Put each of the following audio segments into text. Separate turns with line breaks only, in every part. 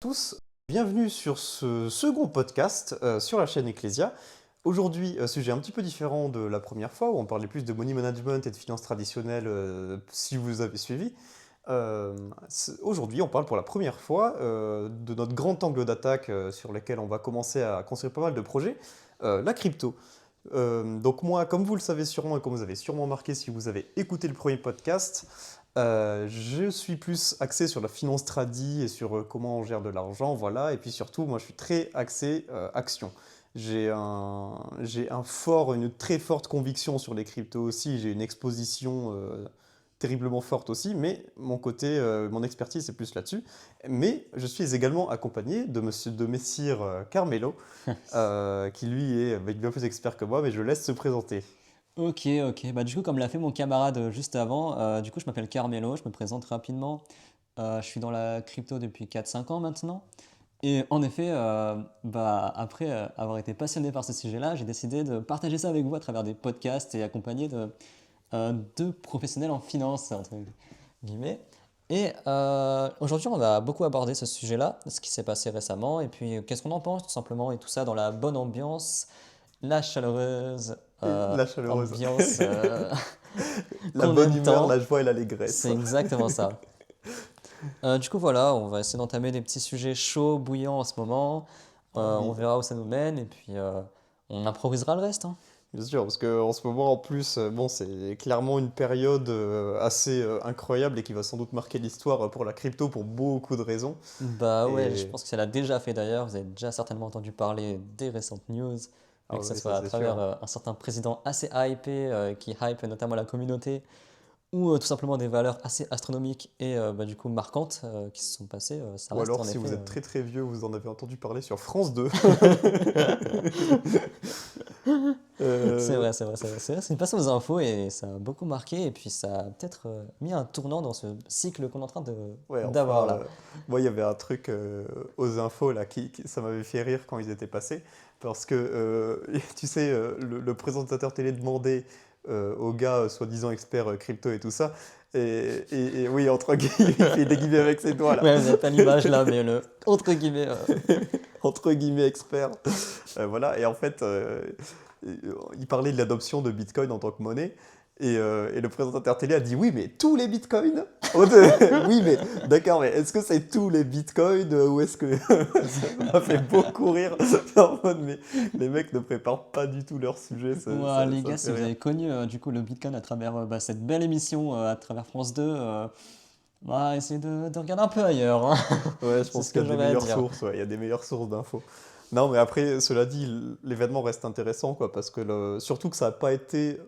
Tous, bienvenue sur ce second podcast sur la chaîne Ecclesia. Aujourd'hui, sujet un petit peu différent de la première fois où on parlait plus de money management et de finances traditionnelles si vous avez suivi. Aujourd'hui, on parle pour la première fois de notre grand angle d'attaque sur lequel on va commencer à construire pas mal de projets, la crypto. Donc moi, comme vous le savez sûrement et comme vous avez sûrement marqué si vous avez écouté le premier podcast, je suis plus axé sur la finance tradi et sur comment on gère de l'argent, voilà. Et puis surtout, moi, je suis très axé action. Une très forte conviction sur les cryptos aussi. J'ai une exposition terriblement forte aussi, mais mon expertise, c'est plus là-dessus. Mais je suis également accompagné de Messire Carmelo, qui lui est bien plus expert que moi, mais je laisse se présenter.
Ok. Bah, du coup, comme l'a fait mon camarade juste avant, du coup, je m'appelle Carmelo, je me présente rapidement. Je suis dans la crypto depuis 4 5 ans maintenant. Et en effet, après avoir été passionné par ce sujet-là, j'ai décidé de partager ça avec vous à travers des podcasts et accompagné de professionnels en finance, entre guillemets. Et aujourd'hui, on va beaucoup aborder ce sujet-là, ce qui s'est passé récemment, et puis qu'est-ce qu'on en pense tout simplement, et tout ça dans la bonne ambiance, la chaleureuse
La chaleureuse.
ambiance
La
qu'on
bonne
aime
humeur, la
tant.
joie et
C'est
l'allégresse.
exactement ça. Du coup, voilà, on va essayer d'entamer des petits sujets chauds, bouillants en ce moment. On
Oui,
verra où ça nous mène et puis on improvisera le reste, hein.
bien sûr, parce qu'en ce moment, en plus, bon, c'est clairement une période assez incroyable et qui va sans doute marquer l'histoire pour la crypto pour beaucoup de raisons.
Bah ouais, je
Et
pense que ça l'a déjà fait d'ailleurs. Vous avez déjà certainement entendu parler des récentes news,
ah
mais que ce
oui, ça
soit à
c'est sûr,
travers
hein.
un certain président assez hypé qui hype notamment la communauté, ou tout simplement des valeurs assez astronomiques et du coup marquantes qui se sont passées. Ça
Ou
reste
alors,
en
si vous
effet.
êtes très très vieux, vous en avez entendu parler sur France 2.
C'est
Euh,
vrai, c'est une passion aux infos et ça a beaucoup marqué et puis ça a peut-être mis un tournant dans ce cycle qu'on est en train
Ouais,
d'avoir
enfin,
là.
moi, il y avait un truc aux infos là ça m'avait fait rire quand ils étaient passés, parce que tu sais, le présentateur télé demandait au gars soi-disant expert crypto et tout ça, et oui, entre guillemets, il fait des guillemets avec ses doigts là,
Ouais, vous n'avez pas l'image là, mais le entre guillemets.
entre guillemets expert, voilà, et en fait, il parlait de l'adoption de Bitcoin en tant que monnaie. Et le présentateur télé a dit oui, mais tous les bitcoins? Oui, mais d'accord, mais est-ce que c'est tous les bitcoins ou est-ce que ça m'a fait beaucoup rire? En mode, mais les mecs ne préparent pas du tout leur sujet,
Ouah, les
ça me
gars,
fait
si vous
rire.
avez connu du coup le Bitcoin à travers cette belle émission à travers France 2, essayez de regarder un peu ailleurs, hein.
Ouais, je
C'est
pense
ce
qu'il y
que
a des
j'aurais à
meilleures
dire.
sources, ouais, il y a des meilleures sources d'infos. Non, mais après, cela dit, l'événement reste intéressant, quoi, parce que surtout que ça n'a pas été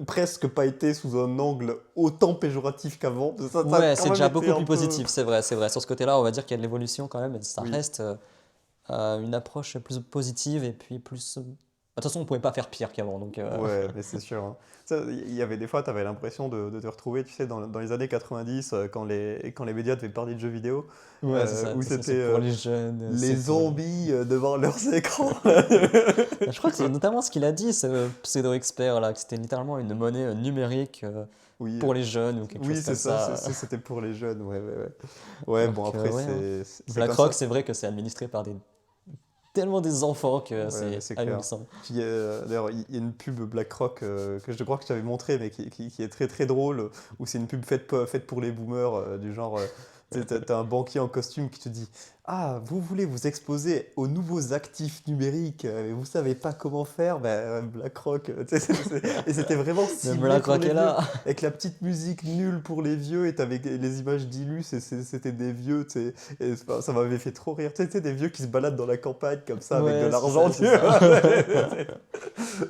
presque pas été sous un angle autant péjoratif qu'avant. Ça a
Ouais,
quand
c'est
même
déjà
été
beaucoup
un
plus
peu.
positif, c'est vrai, c'est vrai. Sur ce côté-là, on va dire qu'il y a de l'évolution quand même, mais ça
Oui,
reste une approche plus positive et puis plus. De toute façon, on pouvait pas faire pire qu'avant, donc.
ouais, mais c'est sûr, hein. Il y avait des fois, tu avais l'impression de te retrouver, tu sais, dans les années 90, quand les médias devaient parler de jeux vidéo,
Ouais, c'est ça.
où c'était
C'est pour les jeunes,
les
c'est pour les.
zombies devant leurs écrans.
Je crois que c'est notamment ce qu'il a dit, ce pseudo-expert là, que c'était littéralement une monnaie numérique
Oui,
pour les jeunes ou quelque
oui,
chose
c'est
comme
ça,
ça.
c'était pour les jeunes, ouais, ouais, ouais. Ouais, bon,
Donc,
après,
ouais, hein.
c'est comme
BlackRock,
ça.
c'est vrai que c'est administré par tellement des enfants que
Ouais, mais
c'est
c'est clair.
ahurissant.
Puis d'ailleurs, il y a une pub BlackRock que je crois que je t'avais montré, mais qui est très très drôle, où c'est une pub faite pour les boomers, du genre, tu sais, t'as un banquier en costume qui te dit: Ah, vous voulez vous exposer aux nouveaux actifs numériques, et vous savez pas comment faire? Ben, BlackRock, tu sais, et c'était vraiment
Même
ciblé pour
BlackRock
les
est
vieux,
là.
avec la petite musique nulle pour les vieux, et t'avais les images d'illus, c'était des vieux, tu sais. Et enfin, ça m'avait fait trop rire. Tu sais, des vieux qui se baladent dans la campagne comme ça avec de
Ouais, c'est
l'argent,
ça,
tu
c'est ça.
vois.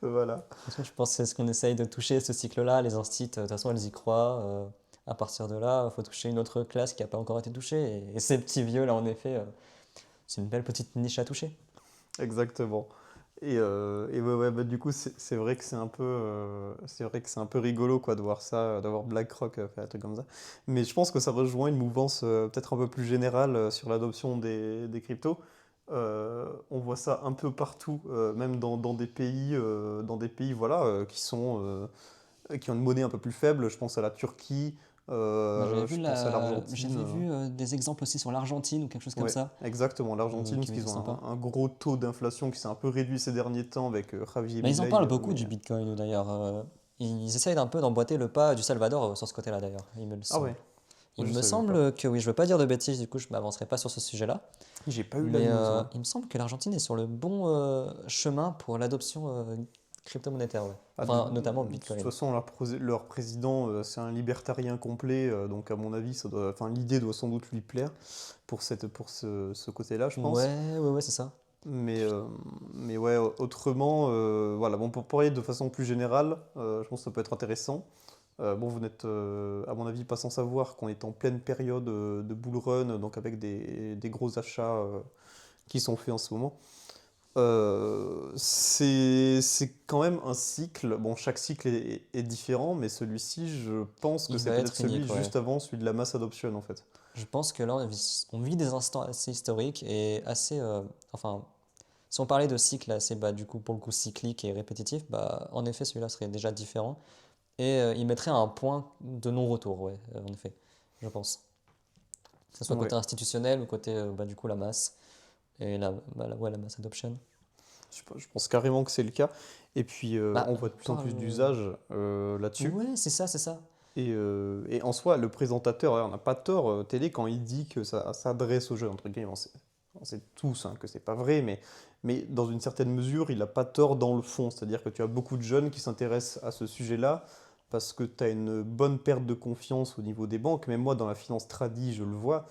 Voilà.
Franchement, je pense que c'est ce qu'on essaye de toucher, ce cycle-là. Les instits, de toute façon, elles y croient. À partir de là, il faut toucher une autre classe qui n'a pas encore été touchée. Et ces petits vieux-là, en effet, c'est une belle petite niche à toucher.
Exactement. Et ouais, ouais, bah, du coup, c'est vrai que c'est un peu rigolo quoi de voir ça, d'avoir BlackRock faire un truc comme ça. Mais je pense que ça rejoint une mouvance peut-être un peu plus générale sur l'adoption des cryptos. On voit ça un peu partout, même dans des pays voilà, qui ont une monnaie un peu plus faible. Je pense à la Turquie,
Bah,
je pense à l'Argentine.
j'avais vu des exemples aussi sur l'Argentine ou quelque chose comme
Ouais,
ça,
exactement. L'Argentine,
qui
parce
avait
qu'ils
été
ont
sympa.
un gros taux d'inflation qui s'est un peu réduit ces derniers temps avec Javier
Bah, ils en
Milei.
parlent beaucoup
Mais
du Bitcoin d'ailleurs. Ils essayent d'un peu d'emboîter le pas du Salvador sur ce côté-là d'ailleurs, il me le
ah ouais,
semble. Il
je
me
savais pas.
semble que oui, je veux pas dire de bêtises, du coup je m'avancerai pas sur ce sujet-là.
J'ai pas eu la
Mais
news, moi.
il me semble que l'Argentine est sur le bon chemin pour l'adoption crypto-monétaire, ouais.
Ah,
Enfin, notamment
de toute
Bitcoin.
façon, leur président, c'est un libertarien complet, donc à mon avis, enfin, l'idée doit sans doute lui plaire pour ce côté-là, je pense.
Ouais, c'est ça.
Mais, euh, mais ouais, autrement, voilà, bon, pour parler de façon plus générale, je pense que ça peut être intéressant. Bon, vous n'êtes, à mon avis, pas sans savoir qu'on est en pleine période de bull run, donc avec des gros achats qui sont faits en ce moment. C'est quand même un cycle. Bon, chaque cycle est différent, mais celui-ci, je pense que
Il
c'est
va
peut-être
être
celui
unique, ouais.
juste avant, celui de la mass adoption, en fait.
Je pense que là, on vit des instants assez historiques et assez. Enfin, si on parlait de cycle assez, bah, du coup, pour le coup, cyclique et répétitif, bah, en effet, celui-là serait déjà différent. Et il mettrait un point de non-retour, ouais, en effet, je pense. Que ce soit
Ouais,
côté institutionnel ou côté, bah, du coup, la masse. Et ouais, la mass adoption.
je pense carrément que c'est le cas. Et puis,
Bah,
on
on
voit de plus en plus
parle.
d'usages là-dessus.
Ouais, c'est ça, c'est ça.
Et en soi, le présentateur, on n'a pas tort, télé, quand il dit que ça s'adresse aux jeunes, entre guillemets. On sait tous hein, que c'est pas vrai, mais dans une certaine mesure, il n'a pas tort dans le fond. C'est-à-dire que tu as beaucoup de jeunes qui s'intéressent à ce sujet-là parce que tu as une bonne perte de confiance au niveau des banques. Même moi, dans la finance tradie, je le vois.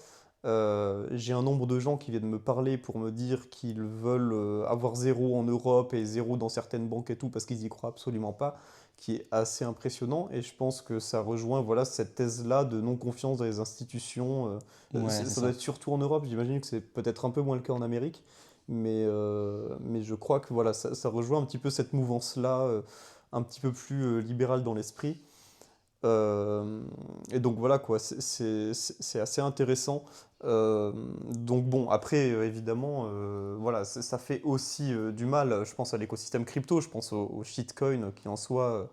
J'ai un nombre de gens qui viennent me parler pour me dire qu'ils veulent avoir zéro en Europe et zéro dans certaines banques et tout parce qu'ils y croient absolument pas, qui est assez impressionnant. Et je pense que ça rejoint voilà, cette thèse-là de non-confiance dans les institutions.
Ouais, c'est
Ça doit
ça.
être surtout en Europe, j'imagine que c'est peut-être un peu moins le cas en Amérique. Mais je crois que voilà, ça rejoint un petit peu cette mouvance-là, un petit peu plus libérale dans l'esprit. Euh, et donc voilà quoi, c'est assez intéressant. Donc bon, après évidemment, voilà, ça fait aussi du mal. Je pense à l'écosystème crypto, je pense au shitcoin qui en soi,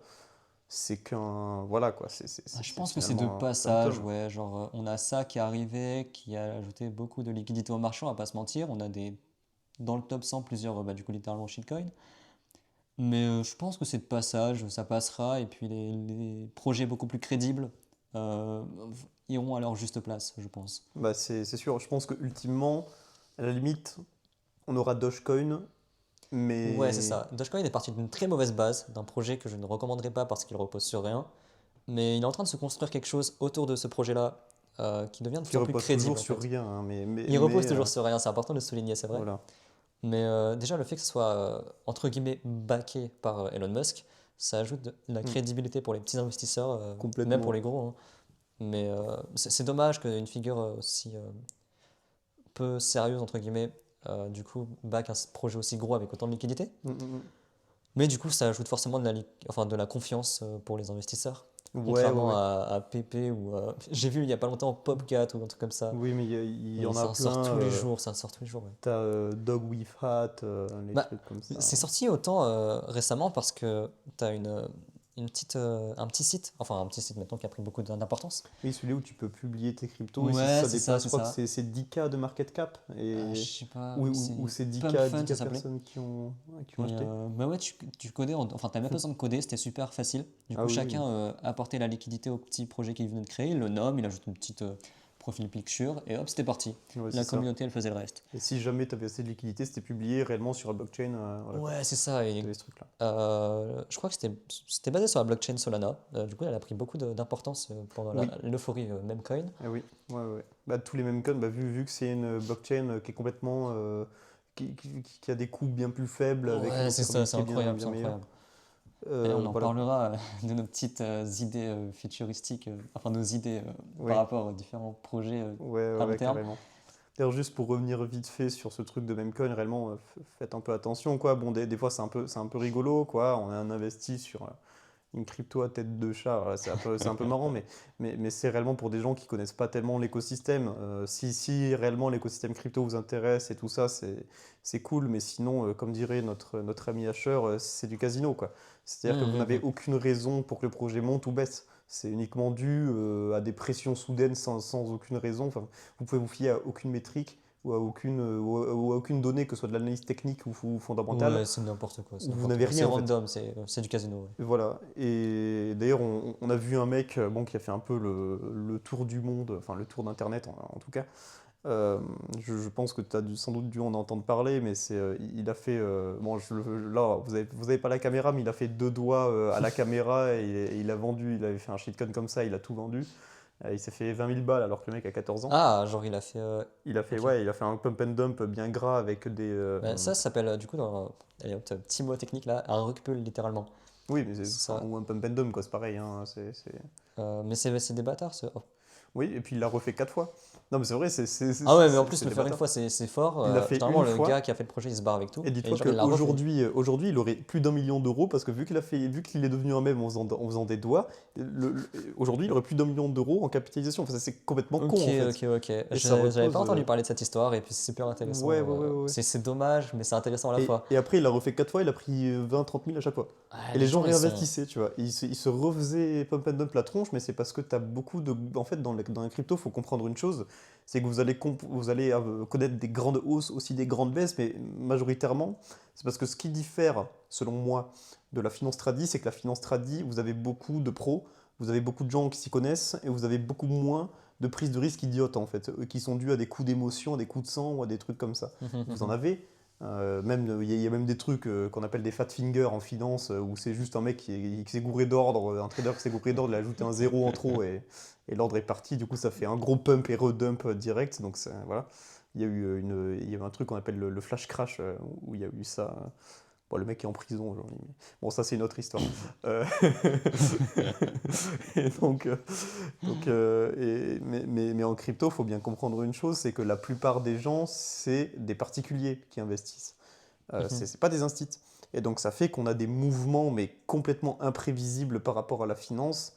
c'est qu'un, voilà quoi,
Ah, je
c'est
pense que c'est de
finalement un
passage,
symptôme.
ouais. Genre, on a ça qui est arrivé, qui a ajouté beaucoup de liquidité au marché, on va pas se mentir. On a dans le top 100 plusieurs, bah, du coup, littéralement shitcoins. Mais je pense que c'est de passage, ça passera. Et puis les projets beaucoup plus crédibles euh, iront à leur juste place, je pense.
Bah c'est sûr. Je pense que ultimement, à la limite, on aura Dogecoin,
Ouais, c'est
mais
ça. Dogecoin est parti d'une très mauvaise base, d'un projet que je ne recommanderais pas parce qu'il repose sur rien. Mais il est en train de se construire quelque chose autour de ce projet-là qui devient de
qui
plus en plus
repose
crédible
toujours
en
sur
fait.
rien, hein,
Il repose toujours sur rien, c'est important de le souligner, c'est vrai.
voilà,
Mais déjà, le fait que ce soit entre guillemets backé par Elon Musk, ça ajoute de la
Mm,
crédibilité pour les petits investisseurs, même pour
complètement.
les gros, hein. Mais c'est dommage qu'une figure aussi peu sérieuse, entre guillemets, du coup, back un projet aussi gros avec autant de liquidité.
Mm, mm,
Mais du coup, ça ajoute forcément enfin, de la confiance pour les investisseurs.
mm. Ouais, ouais,
Contrairement
ouais.
à PP ou j'ai vu il y a pas longtemps Popcat ou un truc comme ça.
Oui, mais il y
Et
en a
ça en sort
plein.
tous les jours, ça en sort tous les jours, ouais.
T'as Dog with Hat, les
Bah,
trucs comme
c'est
ça.
sorti autant récemment parce que tu as un petit site, enfin un petit site maintenant qui a pris beaucoup d'importance.
Oui, celui où tu peux publier tes cryptos, et si
Ouais,
ça
c'est ça,
dépasse,
c'est
je crois que
ça.
c'est 10K de market cap,
Je
et...
sais pas, oui,
ou
c'est
c'est
Pump Fun,
10K
ça s'appelait.
personnes qui ont
Et
acheté.
bah ouais, tu codais, enfin t'as même pas besoin de coder, c'était super facile. Du
Ah
coup,
oui, oui.
chacun apportait la liquidité au petit projet qu'il venait de créer, il le nomme, il ajoute une petite profil picture, et hop, c'était parti.
Ouais, c'est
La
ça.
communauté, elle faisait le reste.
Et si jamais tu avais assez de liquidité, c'était publié réellement sur la blockchain, voilà quoi.
Ouais, c'est ça. Et
T'avais ce truc-là.
je crois que c'était basé sur la blockchain Solana. Du coup, elle a pris beaucoup d'importance pendant
Oui,
l'euphorie Memcoin.
eh oui, ouais, ouais. Bah, tous les mêmes codes, bah, vu que c'est une blockchain qui est complètement, qui a des coûts bien plus faibles, avec une
Ouais, c'est ça, c'est
observabilité
incroyable,
bien
c'est
meilleure.
incroyable. Et on en
Voilà.
parlera de nos petites idées futuristiques, enfin nos idées par
Oui,
rapport aux différents projets
ouais, ouais,
à long
ouais,
terme.
carrément. D'ailleurs, juste pour revenir vite fait sur ce truc de Memcoin, réellement, faites un peu attention, quoi. Bon, des fois, c'est un peu rigolo, quoi. On a un investi sur une crypto à tête de chat. Voilà, c'est un peu marrant, mais c'est réellement pour des gens qui connaissent pas tellement l'écosystème. Si réellement l'écosystème crypto vous intéresse et tout ça, c'est cool, mais sinon, comme dirait notre ami Asher, c'est du casino, quoi. C'est-à-dire que vous n'avez
Hum.
aucune raison pour que le projet monte ou baisse. C'est uniquement dû à des pressions soudaines sans aucune raison. Enfin, vous pouvez vous fier à aucune métrique ou à aucune donnée, que ce soit de l'analyse technique ou fondamentale,
Ouais, c'est n'importe quoi, c'est
vous
n'importe
n'avez
quoi. C'est
rien en fait.
random, c'est du casino, ouais.
Et voilà. Et d'ailleurs, on a vu un mec bon, qui a fait un peu le tour du monde, enfin le tour d'Internet en tout cas. Euh, je pense que tu as sans doute dû en entendre parler, mais il a fait. Bon, là, vous avez pas la caméra, mais il a fait deux doigts à la caméra et il a vendu. Il avait fait un shitcoin comme ça, il a tout vendu. Il s'est fait 20 000 balles alors que le mec a 14 ans.
Ah, genre il a fait.
Il a fait,
Ok.
ouais, il a fait un pump and dump bien gras avec des.
Bah, ça s'appelle du coup, allez, hop, petit mot technique là, un recul littéralement.
Oui, mais enfin,
Ça,
ou un pump and dump, quoi, c'est pareil. Hein,
mais c'est des bâtards, ça. Oh.
Oui, et puis il l'a refait quatre fois. Non, mais c'est vrai,
Ah ouais, mais en plus
c'est
le
des
faire une
bâtards.
fois c'est fort.
Il l'a fait
Généralement,
une
le gars
fois.
qui a fait le projet il se barre avec tout.
Et
Et
dis-toi
genre il l'a refait.
qu'aujourd'hui, il aurait plus d'1 million d'euros parce que vu qu'il est devenu un mème en faisant des doigts, aujourd'hui, il aurait plus d'1 million d'euros en capitalisation. Enfin, c'est complètement con
Ok,
en fait.
ok, ok.
Et ça
J'avais
repose.
pas entendu parler de cette histoire et puis c'est super intéressant.
Ouais.
C'est dommage, mais c'est intéressant à la fois.
Et après, il a refait quatre fois, il a pris 20-30 000 à chaque fois.
Ah,
Et
les
les gens
gens ils sont.
réinvestissaient, tu vois. Ils se refaisaient pump and dump la tronche, mais c'est parce que tu as beaucoup de. En fait, dans la crypto, il faut comprendre une chose, c'est que vous allez connaître des grandes hausses, aussi des grandes baisses, mais majoritairement, c'est parce que ce qui diffère, selon moi, de la finance tradi, c'est que la finance tradi, vous avez beaucoup de pros, vous avez beaucoup de gens qui s'y connaissent, et vous avez beaucoup moins de prises de risque idiotes, en fait, qui sont dues à des coups d'émotion, à des coups de sang ou à des trucs comme ça. Vous en avez. Même, il y a même des trucs qu'on appelle des fat fingers en finance, où c'est juste un mec qui s'est gouré d'ordre, un trader qui s'est gouré d'ordre, il a ajouté un zéro en trop et l'ordre est parti. Du coup, ça fait un gros pump et redump direct. Donc voilà. Il y a eu un truc qu'on appelle le flash crash, où il y a eu ça. Bon, le mec est en prison aujourd'hui. Bon, ça, c'est une autre histoire. Euh, et mais en crypto, il faut bien comprendre une chose, c'est que la plupart des gens, c'est des particuliers qui investissent. C'est pas des instituts. Et donc ça fait qu'on a des mouvements, mais complètement imprévisibles par rapport à la finance,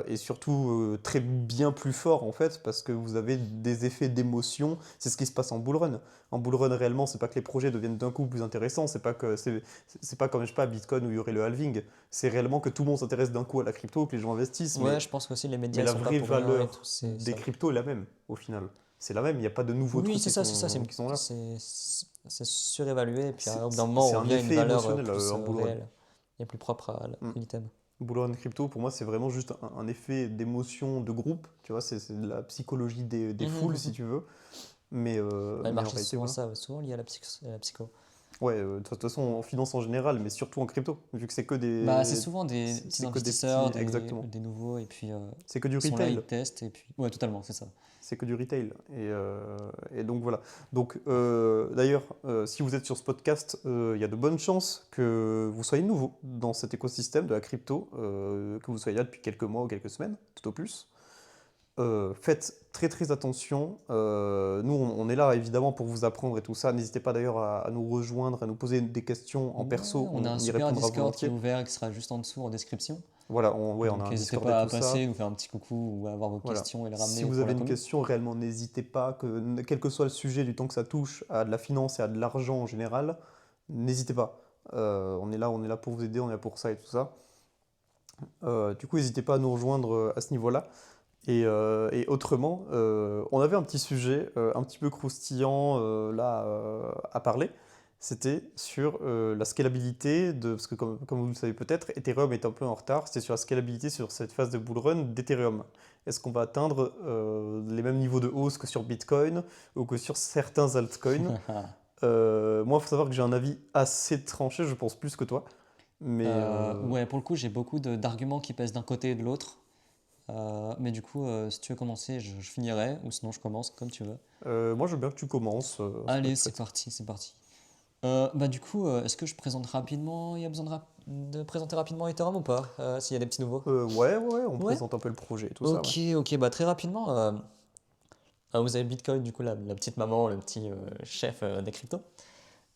et surtout très bien plus forts en fait, parce que vous avez des effets d'émotion. C'est ce qui se passe en bull run. En bull run réellement, c'est pas que les projets deviennent d'un coup plus intéressants, c'est pas comme je sais pas Bitcoin où il y aurait le halving. C'est réellement que tout le monde s'intéresse d'un coup à la crypto, que les gens investissent,
Ouais, je pense qu'aussi les
mais
médias ils
la
sont pas
vraie
pour rien et
valeur
tout, c'est
des
ça.
cryptos est la même au final. C'est la même, il n'y a pas de nouveaux
Oui,
trucs
c'est ça, c'est ça,
qui sont là.
c'est surévalué et puis au bout d'un moment
C'est
on
un
revient à une
effet
valeur
émotionnel
plus
en bull run.
réelle et plus propre à
Mm.
l'item.
Bull run crypto, pour moi, c'est vraiment juste un effet d'émotion de groupe. Tu vois, c'est de la psychologie des foules, si tu veux.
Ouais, le
Mais en
marché c'est
réalité,
souvent
voilà.
ça, souvent lié à à la psycho.
Ouais, de toute façon, en finance en général, mais surtout en crypto, vu que
Bah, c'est souvent des petits
c'est que des petits,
investisseurs,
exactement.
des nouveaux, et puis
C'est que du
ils sont là,
retail.
ils testent, et puis. Ouais, totalement, c'est ça.
C'est que du retail. Et donc voilà. Donc d'ailleurs, si vous êtes sur ce podcast, il y a de bonnes chances que vous soyez nouveau dans cet écosystème de la crypto, que vous soyez là depuis quelques mois ou quelques semaines, tout au plus. Faites très très attention. Nous, on est là évidemment pour vous apprendre et tout ça. N'hésitez pas d'ailleurs à nous rejoindre, à nous poser des questions en
Ouais,
perso.
on a un
On y
super
répondra
Discord qui est
volontiers.
ouvert et qui sera juste en dessous en description.
Voilà, ouais, on a
Donc
un
n'hésitez
Discord et
pas à
tout ça.
passer, nous faire un petit coucou ou à avoir vos
Voilà.
questions et les
Si
ramener
vous
pour
avez
la
une
commu.
question, réellement, n'hésitez pas, quel que soit le sujet, du temps que ça touche à de la finance et à de l'argent en général, n'hésitez pas. On est là pour vous aider, on est là pour ça et tout ça. Du coup, n'hésitez pas à nous rejoindre à ce niveau-là. Et autrement, on avait un petit sujet un petit peu croustillant là à parler. C'était sur la scalabilité parce que comme vous le savez peut-être, Ethereum est un peu en retard. C'était sur la scalabilité sur cette phase de bull run d'Ethereum. Est-ce qu'on va atteindre les mêmes niveaux de hausse que sur Bitcoin ou que sur certains altcoins? Moi, il faut savoir que j'ai un avis assez tranché, je pense plus que toi. Mais
Ouais, pour le coup, j'ai beaucoup d'arguments qui pèsent d'un côté et de l'autre. Mais du coup, si tu veux commencer, je finirai, ou sinon je commence comme tu veux.
moi, je veux bien que tu commences, ça peut
Allez,
être chouette.
c'est parti. Bah du coup, est-ce que je présente rapidement? Il y a besoin de présenter rapidement Ethereum ou pas? S'il y a des petits nouveaux.
Ouais, on
Ouais.
présente un peu le projet et tout ça, ouais.
Ok, ok, bah très rapidement. Vous avez Bitcoin, du coup, la petite maman, le petit chef des cryptos.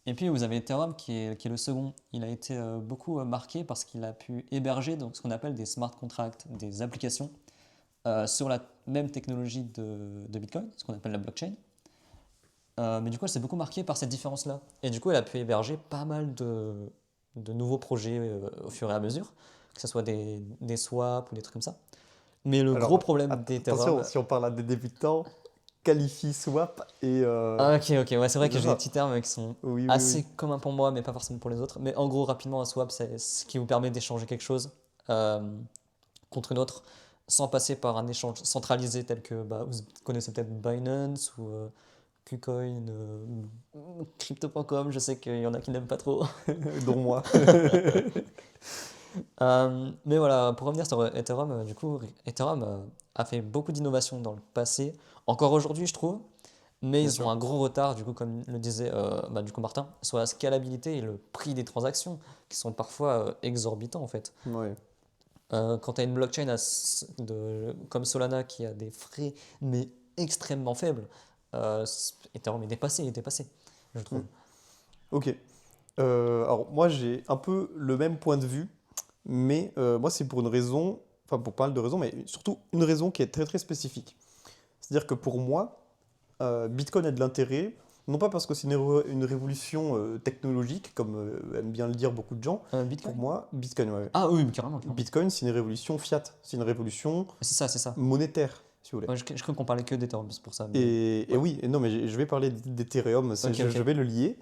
Et puis vous avez Ethereum qui est le second. Il a été beaucoup marqué parce qu'il a pu héberger donc, ce qu'on appelle des smart contracts, des applications sur la même technologie de Bitcoin, ce qu'on appelle la blockchain. Mais du coup, elle s'est beaucoup marquée par cette différence-là. Et du coup, elle a pu héberger pas mal de nouveaux projets au fur et à mesure, que ce soit des swaps ou des trucs comme ça. Mais le gros
Alors,
problème
attention,
d'Ethereum.
si on parle à des débutants, Qualify Swap et.
Ah, ok, ok, ouais, c'est vrai que j'ai des
Déjà.
petits termes qui sont
Oui, oui, oui.
assez communs pour moi, mais pas forcément pour les autres. Mais en gros, rapidement, un swap, c'est ce qui vous permet d'échanger quelque chose euh, contre une autre sans passer par un échange centralisé tel que bah, vous connaissez peut-être Binance ou KuCoin, Crypto.com, je sais qu'il y en a qui n'aiment pas trop.
Dont moi.
Mais voilà, pour revenir sur Ethereum, du coup, Ethereum a fait beaucoup d'innovations dans le passé, encore aujourd'hui, je trouve, mais
Bien
ils ont
sûr.
un gros retard, du coup, comme le disait bah, du coup Martin, sur la scalabilité et le prix des transactions, qui sont parfois exorbitants en fait.
Ouais.
Quand tu as une blockchain comme Solana qui a des frais, mais extrêmement faibles, Ethereum est dépassé, je
Hmm.
trouve.
Ok. Alors, moi, j'ai un peu le même point de vue, mais moi, c'est pour une raison, enfin, pour pas mal de raisons, mais surtout une raison qui est très, très spécifique. C'est-à-dire que pour moi, Bitcoin a de l'intérêt, non pas parce que c'est une révolution technologique, comme aiment bien le dire beaucoup de gens. Pour
Bitcoin?
moi, Bitcoin, ouais, ouais.
Ah oui, mais carrément, carrément.
Bitcoin, c'est une révolution fiat, c'est une révolution
C'est ça, c'est ça.
monétaire, si vous voulez.
Ouais, je crois qu'on parlait que d'Ethereum, c'est pour ça. Mais...
Et
Ouais.
oui, et non, mais je vais parler d'Ethereum,
Ok,
je
ok.
vais le lier.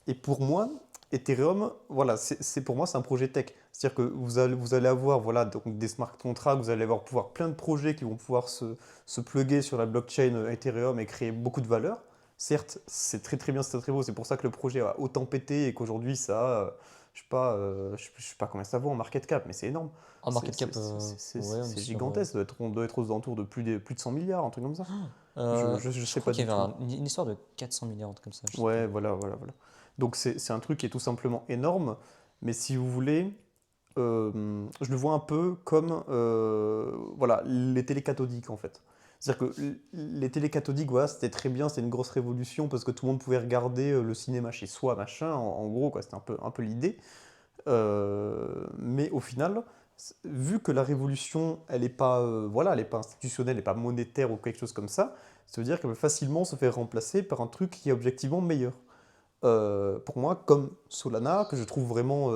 Et pour moi, Ethereum, voilà, pour moi, c'est un projet tech. C'est-à-dire que vous allez avoir voilà, donc des smart contracts, vous allez avoir pouvoir plein de projets qui vont pouvoir se plugger sur la blockchain Ethereum et créer beaucoup de valeur. Certes, c'est très très bien, c'est très beau, c'est pour ça que le projet a autant pété et qu'aujourd'hui ça a, je sais pas combien ça vaut en market cap, mais c'est énorme.
En market cap, ouais, on est
C'est
sur.
gigantesque, on doit être aux alentours de plus de 100 milliards, un truc comme ça. Je
Je
sais
crois
pas
qu'il
du
y avait
tout.
une histoire de 400 milliards, un truc comme ça, je sais plus.
Ouais, voilà, voilà, voilà. Donc c'est un truc qui est tout simplement énorme, mais si vous voulez, je le vois un peu comme voilà, les télécathodiques en fait. C'est-à-dire que les télécathodiques, voilà, c'était très bien, c'était une grosse révolution parce que tout le monde pouvait regarder le cinéma chez soi, machin, en gros, quoi, c'était un peu l'idée. Mais au final, vu que la révolution, elle n'est pas, voilà, elle est pas institutionnelle, elle n'est pas monétaire ou quelque chose comme ça veut dire qu'elle peut facilement se faire remplacer par un truc qui est objectivement meilleur. Pour moi, comme Solana, que je trouve vraiment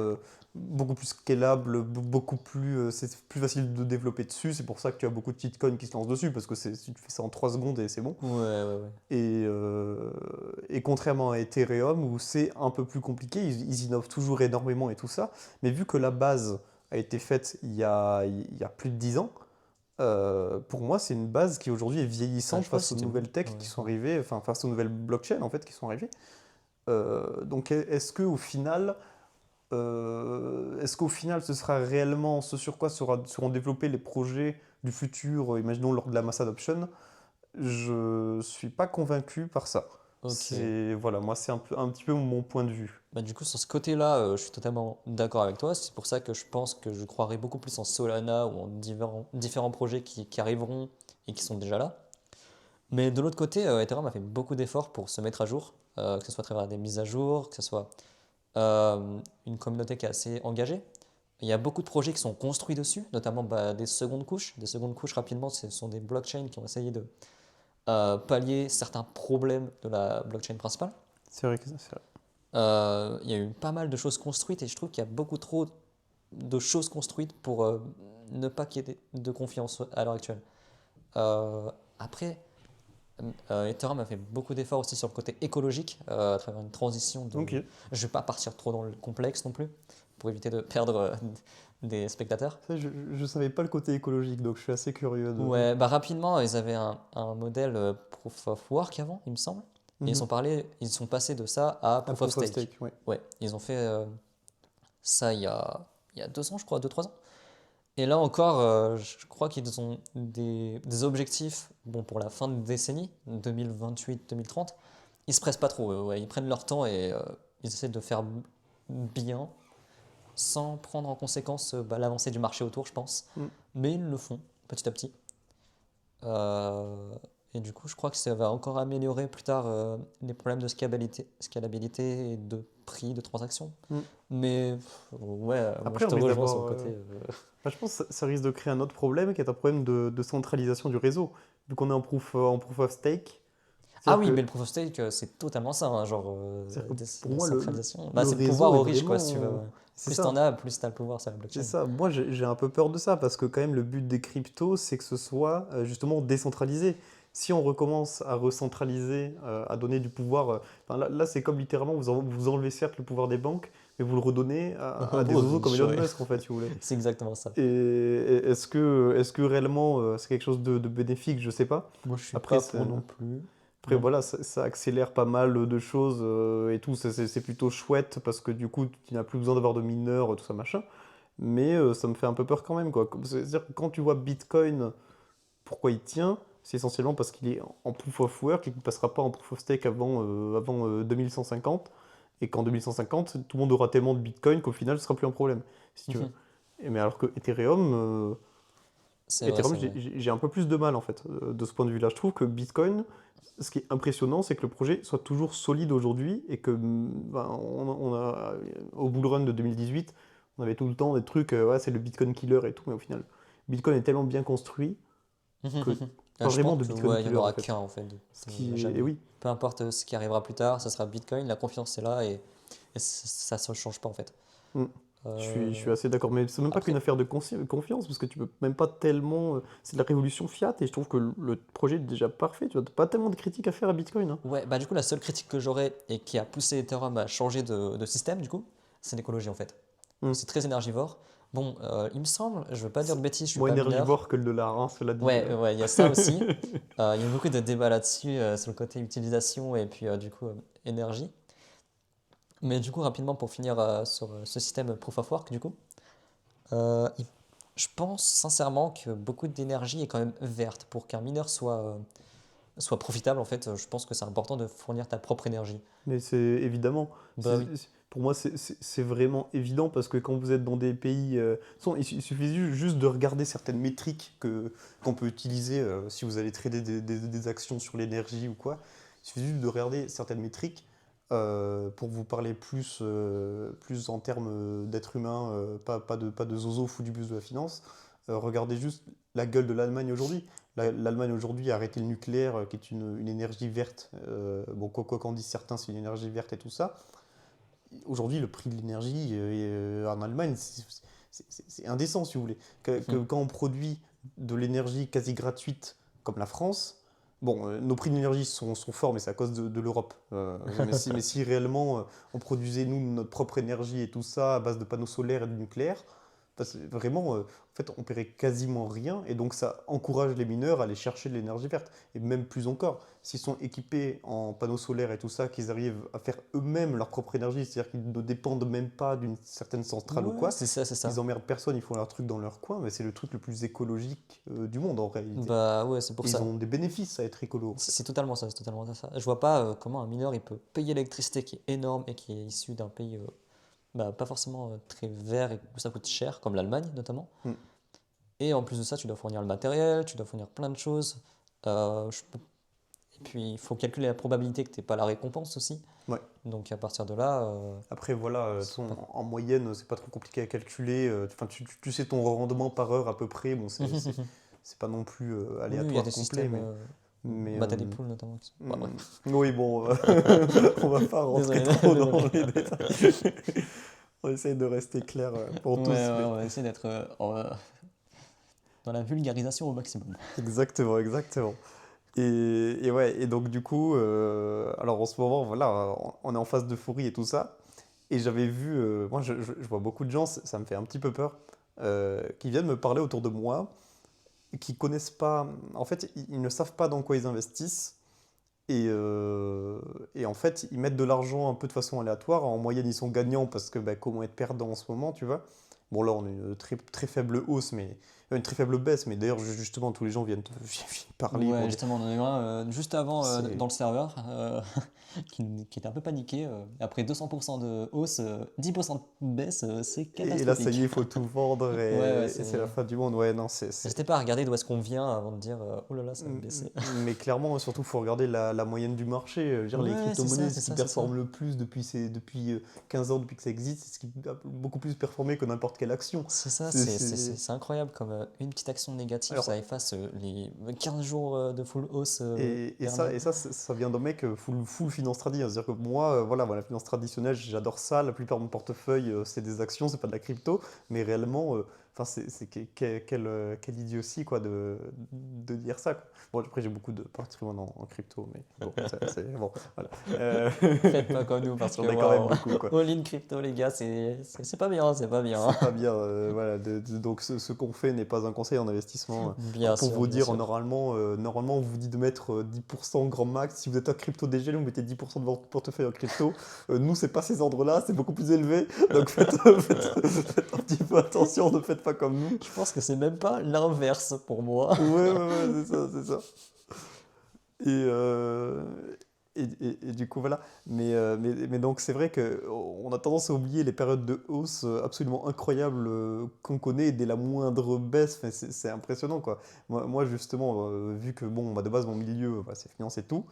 beaucoup plus scalable, beaucoup plus, c'est plus facile de développer dessus. C'est pour ça que tu as beaucoup de shitcoins qui se lancent dessus, parce que tu fais ça en 3 secondes et c'est bon.
Ouais, ouais, ouais.
Et contrairement à Ethereum, où c'est un peu plus compliqué, ils innovent toujours énormément et tout ça, mais vu que la base a été faite il y a plus de 10 ans, pour moi, c'est une base qui aujourd'hui est
Ah,
vieillissante
je crois que
face aux
c'était.
nouvelles techs qui
Ouais,
sont
ouais.
arrivées, enfin face aux nouvelles blockchains en fait qui sont arrivées. Donc est-ce qu'au final ce sera réellement ce sur quoi seront développés les projets du futur, imaginons lors de la mass adoption? Je suis pas convaincu par ça.
Ok.
C'est voilà, moi c'est un petit peu mon point de vue.
Bah, du coup, sur ce côté-là, je suis totalement d'accord avec toi. C'est pour ça que je pense que je croirais beaucoup plus en Solana ou en différents projets qui arriveront et qui sont déjà là. Mais de l'autre côté, Ethereum a fait beaucoup d'efforts pour se mettre à jour, que ce soit à travers des mises à jour, que ce soit une communauté qui est assez engagée. Il y a beaucoup de projets qui sont construits dessus, notamment bah, des secondes couches. Des secondes couches, rapidement, ce sont des blockchains qui ont essayé de pallier certains problèmes de la blockchain principale.
C'est vrai que c'est vrai.
Il y a eu pas mal de choses construites et je trouve qu'il y a beaucoup trop de choses construites pour ne pas qu'il y ait de confiance à l'heure actuelle. Après, Ethereum a fait beaucoup d'efforts aussi sur le côté écologique à travers une transition de.
Ok.
Je ne vais pas partir trop dans le complexe non plus pour éviter de perdre des spectateurs.
Ça, je savais pas le côté écologique, donc je suis assez curieux de.
Ouais, bah rapidement, ils avaient un modèle Proof of Work avant, il me semble. Et
Mhm.
ils sont passés de ça à
Un
Proof of
proof of
Stake.
stake, ouais.
Ouais, ils ont fait ça il y a 2 ans, je crois, 2 3 ans. Et là encore, je crois qu'ils ont des objectifs bon, pour la fin de décennie, 2028-2030. Ils se pressent pas trop, ouais, ils prennent leur temps et ils essaient de faire bien sans prendre en conséquence bah, l'avancée du marché autour, je pense.
Mm.
Mais ils le font petit à petit. Euh, et du coup, je crois que ça va encore améliorer plus tard les problèmes de scalabilité et de prix de transaction.
Mm.
Mais ouais, moi
Après,
je
on
te
risque
rejoins sur
d'avoir.
le côté.
Bah, je pense que ça risque de créer un autre problème qui est un problème de centralisation du réseau. Vu qu'on est en proof of stake,
Ah
c'est-à-dire
oui, mais
que,
le proof of stake, c'est totalement ça, hein, genre
c'est-à-dire que pour
la
moi,
centralisation. Bah,
le
c'est le pouvoir
réseau est
aux riches, quoi, si tu veux.
vraiment.
Ouais.
C'est
Plus
ça.
t'en as, plus t'as le pouvoir sur la
C'est
blockchain.
ça. Moi, j'ai un peu peur de ça parce que quand même, le but des cryptos, c'est que ce soit justement décentralisé. Si on recommence à recentraliser, à donner du pouvoir, enfin, là, c'est comme littéralement, vous enlevez certes le pouvoir des banques, mais vous le redonnez à des
Oh,
oiseaux comme Elon
ouais.
Musk, en fait, si vous voulez.
C'est exactement ça.
Et est-ce que réellement c'est quelque chose de bénéfique? Je sais pas.
Moi, je suis
Après,
pas pour non plus.
après,
Non.
voilà, ça accélère pas mal de choses et tout. C'est plutôt chouette parce que du coup, tu n'as plus besoin d'avoir de mineurs, tout ça, machin. Mais ça me fait un peu peur quand même, quoi. C'est-à-dire que quand tu vois Bitcoin, pourquoi il tient, c'est essentiellement parce qu'il est en proof of work et qu'il ne passera pas en proof of stake avant 2150. Et qu'en 2150, tout le monde aura tellement de Bitcoin qu'au final, ce sera plus un problème, si tu veux. Mais alors que
C'est vrai,
Ethereum,
c'est vrai.
j'ai un peu plus de mal en fait de ce point de vue-là. Je trouve que Bitcoin, ce qui est impressionnant, c'est que le projet soit toujours solide aujourd'hui et que ben, au bull run de 2018, on avait tout le temps des trucs, ouais, c'est le Bitcoin killer et tout, mais au final, Bitcoin est tellement bien construit que pas
Je
vraiment
pense
de
que
Bitcoin
ouais, il n'y
killer
en
en
aura
fait.
qu'un en fait.
Ce qui est, et
Jamais.
oui,
Peu importe ce qui arrivera plus tard, ça sera Bitcoin, la confiance est là et ça ne se change pas en fait.
mm, je suis
Euh,
assez d'accord, mais c'est même pas qu'une
Après,
affaire de confiance parce que tu peux même pas tellement. C'est de la révolution fiat et je trouve que le projet est déjà parfait. Tu vois, t'as pas tellement de critiques à faire à Bitcoin, hein.
ouais, bah du coup, la seule critique que j'aurais et qui a poussé Ethereum à changer de système, du coup, c'est l'écologie en fait.
Mm.
C'est très énergivore. Bon, il me semble, je veux pas dire
C'est
de bêtises, je suis
moins
pas mineur.
énergivore que le dollar, hein, cela dit.
Ouais, ouais, il y a ça aussi. Il y a eu beaucoup de débats là-dessus, sur le côté utilisation et puis du coup énergie. Mais du coup, rapidement, pour finir sur ce système Proof of Work, du coup, euh, il- je pense sincèrement que beaucoup d'énergie est quand même verte. Pour qu'un mineur soit profitable, en fait, je pense que c'est important de fournir ta propre énergie.
Mais c'est évidemment,
Bah oui.
pour moi, c'est vraiment évident parce que quand vous êtes dans des pays, il suffit juste de regarder certaines métriques qu'on peut utiliser si vous allez trader des actions sur l'énergie ou quoi. Il suffit juste de regarder certaines métriques pour vous parler plus en termes d'être humain, pas de zozo fou du bus de la finance. Regardez juste la gueule de l'Allemagne aujourd'hui. L'Allemagne aujourd'hui a arrêté le nucléaire, qui est une énergie verte. Bon, quoi qu'en disent certains, c'est une énergie verte et tout ça. Aujourd'hui, le prix de l'énergie en Allemagne, c'est indécent, si vous voulez. Quand on produit de l'énergie quasi gratuite, comme la France, bon, nos prix de l'énergie sont forts, mais c'est à cause de l'Europe. Mais si réellement on produisait, nous, notre propre énergie et tout ça, à base de panneaux solaires et de nucléaire, parce que vraiment, en fait, on paierait quasiment rien, et donc ça encourage les mineurs à aller chercher de l'énergie verte. Et même plus encore, s'ils sont équipés en panneaux solaires et tout ça, qu'ils arrivent à faire eux-mêmes leur propre énergie, c'est-à-dire qu'ils ne dépendent même pas d'une certaine centrale ou
Ouais,
quoi,
c'est ça, c'est
ils
ça.
emmerdent personne, ils font leur truc dans leur coin, mais c'est le truc le plus écologique du monde en réalité.
Bah ouais, c'est pour
Et ils
ça.
ont des bénéfices à être écolo en
C'est
fait.
totalement ça, c'est totalement ça. Je vois pas comment un mineur il peut payer l'électricité qui est énorme et qui est issu d'un pays bah, pas forcément très vert et où ça coûte cher, comme l'Allemagne notamment.
Mm.
Et en plus de ça, tu dois fournir le matériel, tu dois fournir plein de choses. Et puis il faut calculer la probabilité que tu n'aies pas la récompense aussi.
Ouais.
Donc à partir de là,
Après, voilà, de toute
c'est
façon,
pas...
en moyenne, c'est pas trop compliqué à calculer. Enfin, tu sais ton rendement par heure à peu près. Bon, c'est pas non plus
Oui, il y a
aléatoire
des
complet,
systèmes,
mais
bah, t'as des poules notamment qui sont... Bah,
hmm,
bref.
oui, bon, on va pas rentrer
Désolé,
trop dans
désolé.
les détails. On essaye de rester clair pour
Ouais,
tous,
ouais,
mais
on va essayer d'être dans la vulgarisation au maximum.
exactement, exactement. Et ouais, et donc du coup, alors en ce moment, voilà, on est en phase d'euphorie et tout ça. Et j'avais vu, moi je vois beaucoup de gens, ça me fait un petit peu peur, qui viennent me parler autour de moi, qui connaissent pas, en fait, ils ne savent pas dans quoi ils investissent. Et en fait, ils mettent de l'argent un peu de façon aléatoire. En moyenne, ils sont gagnants parce que bah, comment être perdant en ce moment, tu vois. Bon, là, on a une très, très faible hausse, mais une très faible baisse. Mais d'ailleurs, justement, tous les gens viennent, viennent parler
Ouais,
pour dire
justement, on en a eu un juste avant
c'est.
dans le serveur qui était un peu paniqué. Après 200% de hausse, 10% de baisse, c'est
Et là, ça y est,
catastrophique.
il faut tout vendre
Ouais, ouais,
et c'est la fin du monde. Ouais, non,
J'étais pas à regarder d'où est-ce qu'on vient avant de dire oh là là, ça va
Mm,
baisser.
Mais clairement, surtout, il faut regarder la moyenne du marché. Je veux dire, les
Ouais, c'est ça,
crypto-monnaies,
c'est
ce qui
ça, c'est ça.
performe le plus depuis 15 ans, depuis que ça existe, c'est ce qui a beaucoup plus performé que n'importe quelle action.
C'est ça,
C'est, c'est-
c'est incroyable comme, une petite action négative,
Alors,
ça efface les 15 jours de full hausse
et ça,
dernière.
ça vient d'un mec full finance tradi, hein. C'est-à-dire que moi, voilà, la finance traditionnelle, j'adore ça. La plupart de mon portefeuille, c'est des actions, c'est pas de la crypto. Mais réellement, enfin, quelle idiotie, quoi, de dire ça, quoi. Bon, après, j'ai beaucoup de patrimoine en crypto, mais bon, bon, voilà.
Faites pas comme nous parce que
J'en ai quand même
waouh,
beaucoup, quoi.
all in crypto, les gars, c'est pas bien, c'est pas bien.
C'est pas bien, voilà. Donc ce qu'on fait n'est pas un conseil en investissement.
Bien
Pour
sûr,
vous
bien
dire,
sûr.
normalement, on vous dit de mettre 10% grand max. Si vous êtes un crypto DG, vous mettez 10% de votre portefeuille en crypto. Nous, c'est pas ces ordres-là, c'est beaucoup plus élevé. Donc faites un petit peu attention, ne faites pas comme nous.
Je pense que c'est même pas l'inverse pour moi.
Ouais, c'est ça, c'est ça. Et, euh, et du coup, voilà. Mais donc, c'est vrai qu'on a tendance à oublier les périodes de hausse absolument incroyables qu'on connaît dès la moindre baisse. Enfin, c'est impressionnant, quoi. Moi, justement, vu que, bon, bah, de base, mon milieu, bah, c'est finance et tout,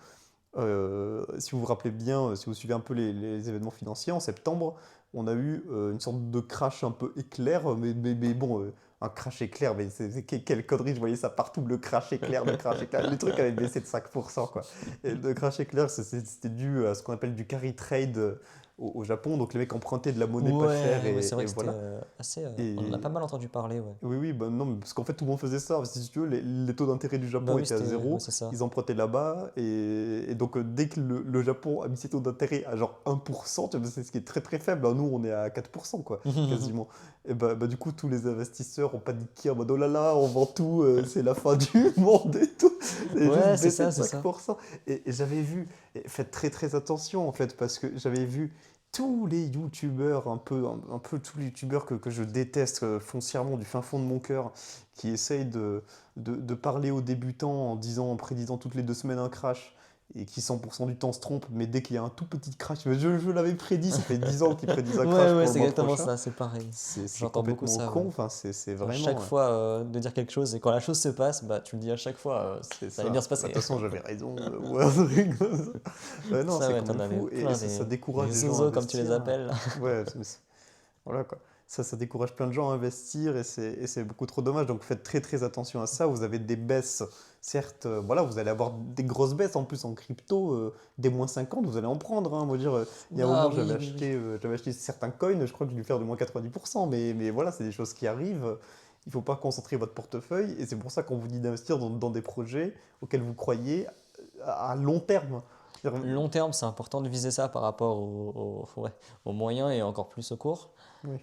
si vous vous rappelez bien, si vous suivez un peu les événements financiers, en septembre, on a eu une sorte de crash un peu éclair, mais bon, un crash éclair, mais quelle connerie, je voyais ça partout, le crash éclair, le crash éclair. Les trucs avaient baissé de 5%, quoi. Et le crash éclair, c'était dû à ce qu'on appelle du carry trade au Japon, donc les mecs empruntaient de la monnaie pas chère,
Ouais, c'est vrai
et
que c'était
voilà.
assez. On en a pas
Et,
mal entendu parler, ouais.
oui, oui, bah non, mais parce qu'en fait, tout le monde faisait ça. Si tu veux, les taux d'intérêt du
Bah
Japon
oui,
étaient à
c'était. Ouais,
zéro,
c'est ça.
ils empruntaient là-bas, et donc dès que le Japon a mis ses taux d'intérêt à genre 1%, tu vois, c'est ce qui est très très faible, hein. Nous, on est à 4%, quoi, quasiment. Et bah, du coup, tous les investisseurs ont paniqué en mode oh là là, on vend tout, c'est la fin du monde et tout. C'est juste
Ouais, c'est
baissé
ça,
de
c'est ça.
5%. Et j'avais vu, et faites très très attention en fait, parce que j'avais vu tous les youtubeurs, un peu tous les youtubeurs que je déteste foncièrement du fin fond de mon cœur, qui essayent de parler aux débutants en prédisant toutes les 2 semaines un crash, et qui 100% du temps se trompent, mais dès qu'il y a un tout petit crash, je l'avais prédit, ça fait 10 ans qu'ils prédisent un
Ouais,
crash
ouais,
pour le
c'est
mois
exactement
prochain.
ça, c'est pareil.
C'est
J'entends beaucoup
complètement
ça,
con,
ouais.
enfin, c'est
À chaque
vraiment.
fois de dire quelque chose, et quand la chose se passe, bah tu le dis à chaque fois,
C'est
ça va bien
ça.
se
Bah, de
passer.
toute façon, j'avais raison, ou un truc comme ça. Non,
Ça,
c'est
ouais,
complètement
t'en avais
fou, et
plein
ça décourage
des
les gens à
zozos, comme tu les
investir.
appelles.
Ouais, voilà, quoi. Ça décourage plein de gens à investir, et c'est beaucoup trop dommage. Donc faites très très attention à ça. Vous avez des baisses, certes, voilà, vous allez avoir des grosses baisses en plus en crypto, des -50, vous allez en prendre, hein. Moi, dire, il y a un
Ah
moment,
oui, oui, oui.
j'avais acheté certains coins, je crois que j'ai dû faire de -90%, mais voilà, c'est des choses qui arrivent. Il ne faut pas concentrer votre portefeuille, et c'est pour ça qu'on vous dit d'investir dans des projets auxquels vous croyez à long terme. C'est-à-dire-
Long terme, c'est important de viser ça par rapport ouais, aux moyens et encore plus au court.
Oui.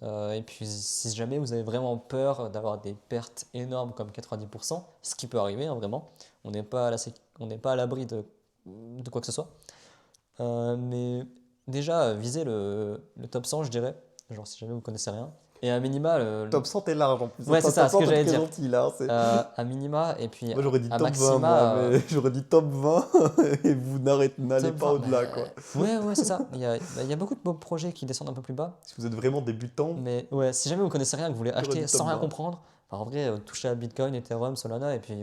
Et puis, si jamais vous avez vraiment peur d'avoir des pertes énormes comme 90%, ce qui peut arriver, hein, vraiment, on n'est pas à l'abri de quoi que ce soit. Mais déjà, visez le top 100, je dirais, genre si jamais vous connaissez rien. Et à minima,
Top 100 t'es large en plus.
ouais, c'est ça,
Top
ce que
100 t'es
j'allais
très
dire.
gentil là, hein.
À minima, et puis
Moi j'aurais dit
à
top 20 moi,
maxima,
mais j'aurais dit top 20 et vous n'allez
top
pas
20.
au-delà, quoi.
Ouais, ouais, c'est ça. Il y a beaucoup de beaux projets qui descendent un peu plus bas.
Si vous êtes vraiment débutant,
Mais ouais, si jamais vous connaissez rien, que vous voulez
j'aurais
acheter
dit
sans
top
rien
20.
comprendre, enfin, en vrai, touchez à Bitcoin, Ethereum, Solana, et puis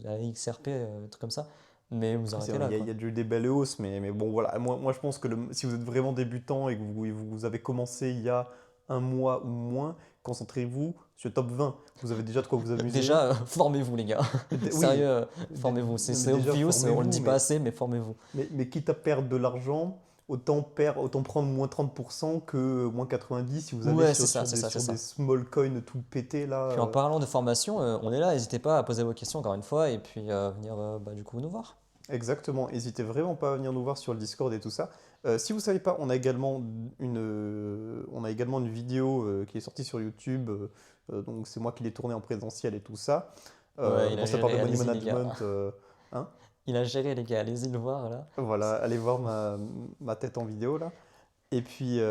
à XRP, trucs comme ça. Mais vous
Après, c'est
arrêtez
vrai,
là,
il
quoi.
y a déjà eu des belles hausses, mais bon voilà. Moi je pense que si vous êtes vraiment débutant et que vous avez commencé il y a un mois ou moins, concentrez-vous sur le top 20. Vous avez déjà de quoi vous amuser.
Déjà, formez-vous, les gars.
Oui,
Sérieux, formez-vous. C'est
mais déjà
obvious, on le
formez-vous,
dit pas assez, mais formez-vous.
mais quitte à perdre de l'argent, autant prendre -30% que -90 si vous allez
Ouais,
sur, sur
c'est
des,
ça, c'est
sur des
ça.
small coins tout pétés là.
Puis en parlant de formation, on est là, n'hésitez pas à poser vos questions encore une fois, et puis venir bah, du coup nous voir.
Exactement, n'hésitez vraiment pas à venir nous voir sur le Discord et tout ça. Si vous savez pas, on a également une vidéo qui est sortie sur YouTube, donc c'est moi qui l'ai tournée en présentiel et tout ça.
Ouais, il a
Bon, ça parle de
géré,
money
allez-y, les gars.
management, hein.
Il a géré, les gars, allez-y le voir, là.
Voilà, allez voir ma tête en vidéo là. Et puis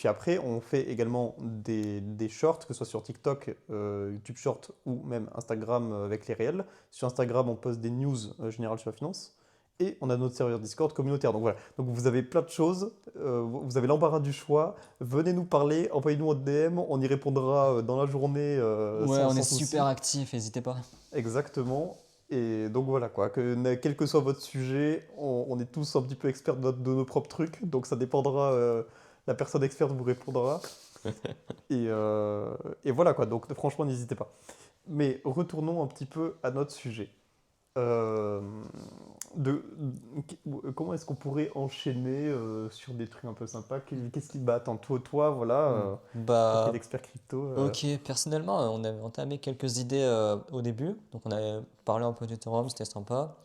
après, on fait également des shorts, que ce soit sur TikTok, YouTube Short ou même Instagram avec les réels. Sur Instagram, on poste des news générales sur la finance. Et on a notre serveur Discord communautaire. Donc voilà, donc vous avez plein de choses, vous avez l'embarras du choix. Venez nous parler, envoyez-nous un DM, on y répondra dans la journée
Ouais,
sans,
on est
sans
super
souci.
actifs, n'hésitez pas.
Exactement. Et donc voilà quoi, quel que soit votre sujet, on est tous un petit peu experts de nos propres trucs, donc ça dépendra, la personne experte vous répondra. Et voilà quoi, donc franchement, n'hésitez pas. Mais retournons un petit peu à notre sujet. Euh, Comment est-ce qu'on pourrait enchaîner sur des trucs un peu sympas? Qu'est-ce qui bat en toi, voilà, toi qui es
Bah,
l'expert crypto.
ok, personnellement, on avait entamé quelques idées au début. Donc, on avait parlé un peu d'Ethereum, c'était sympa.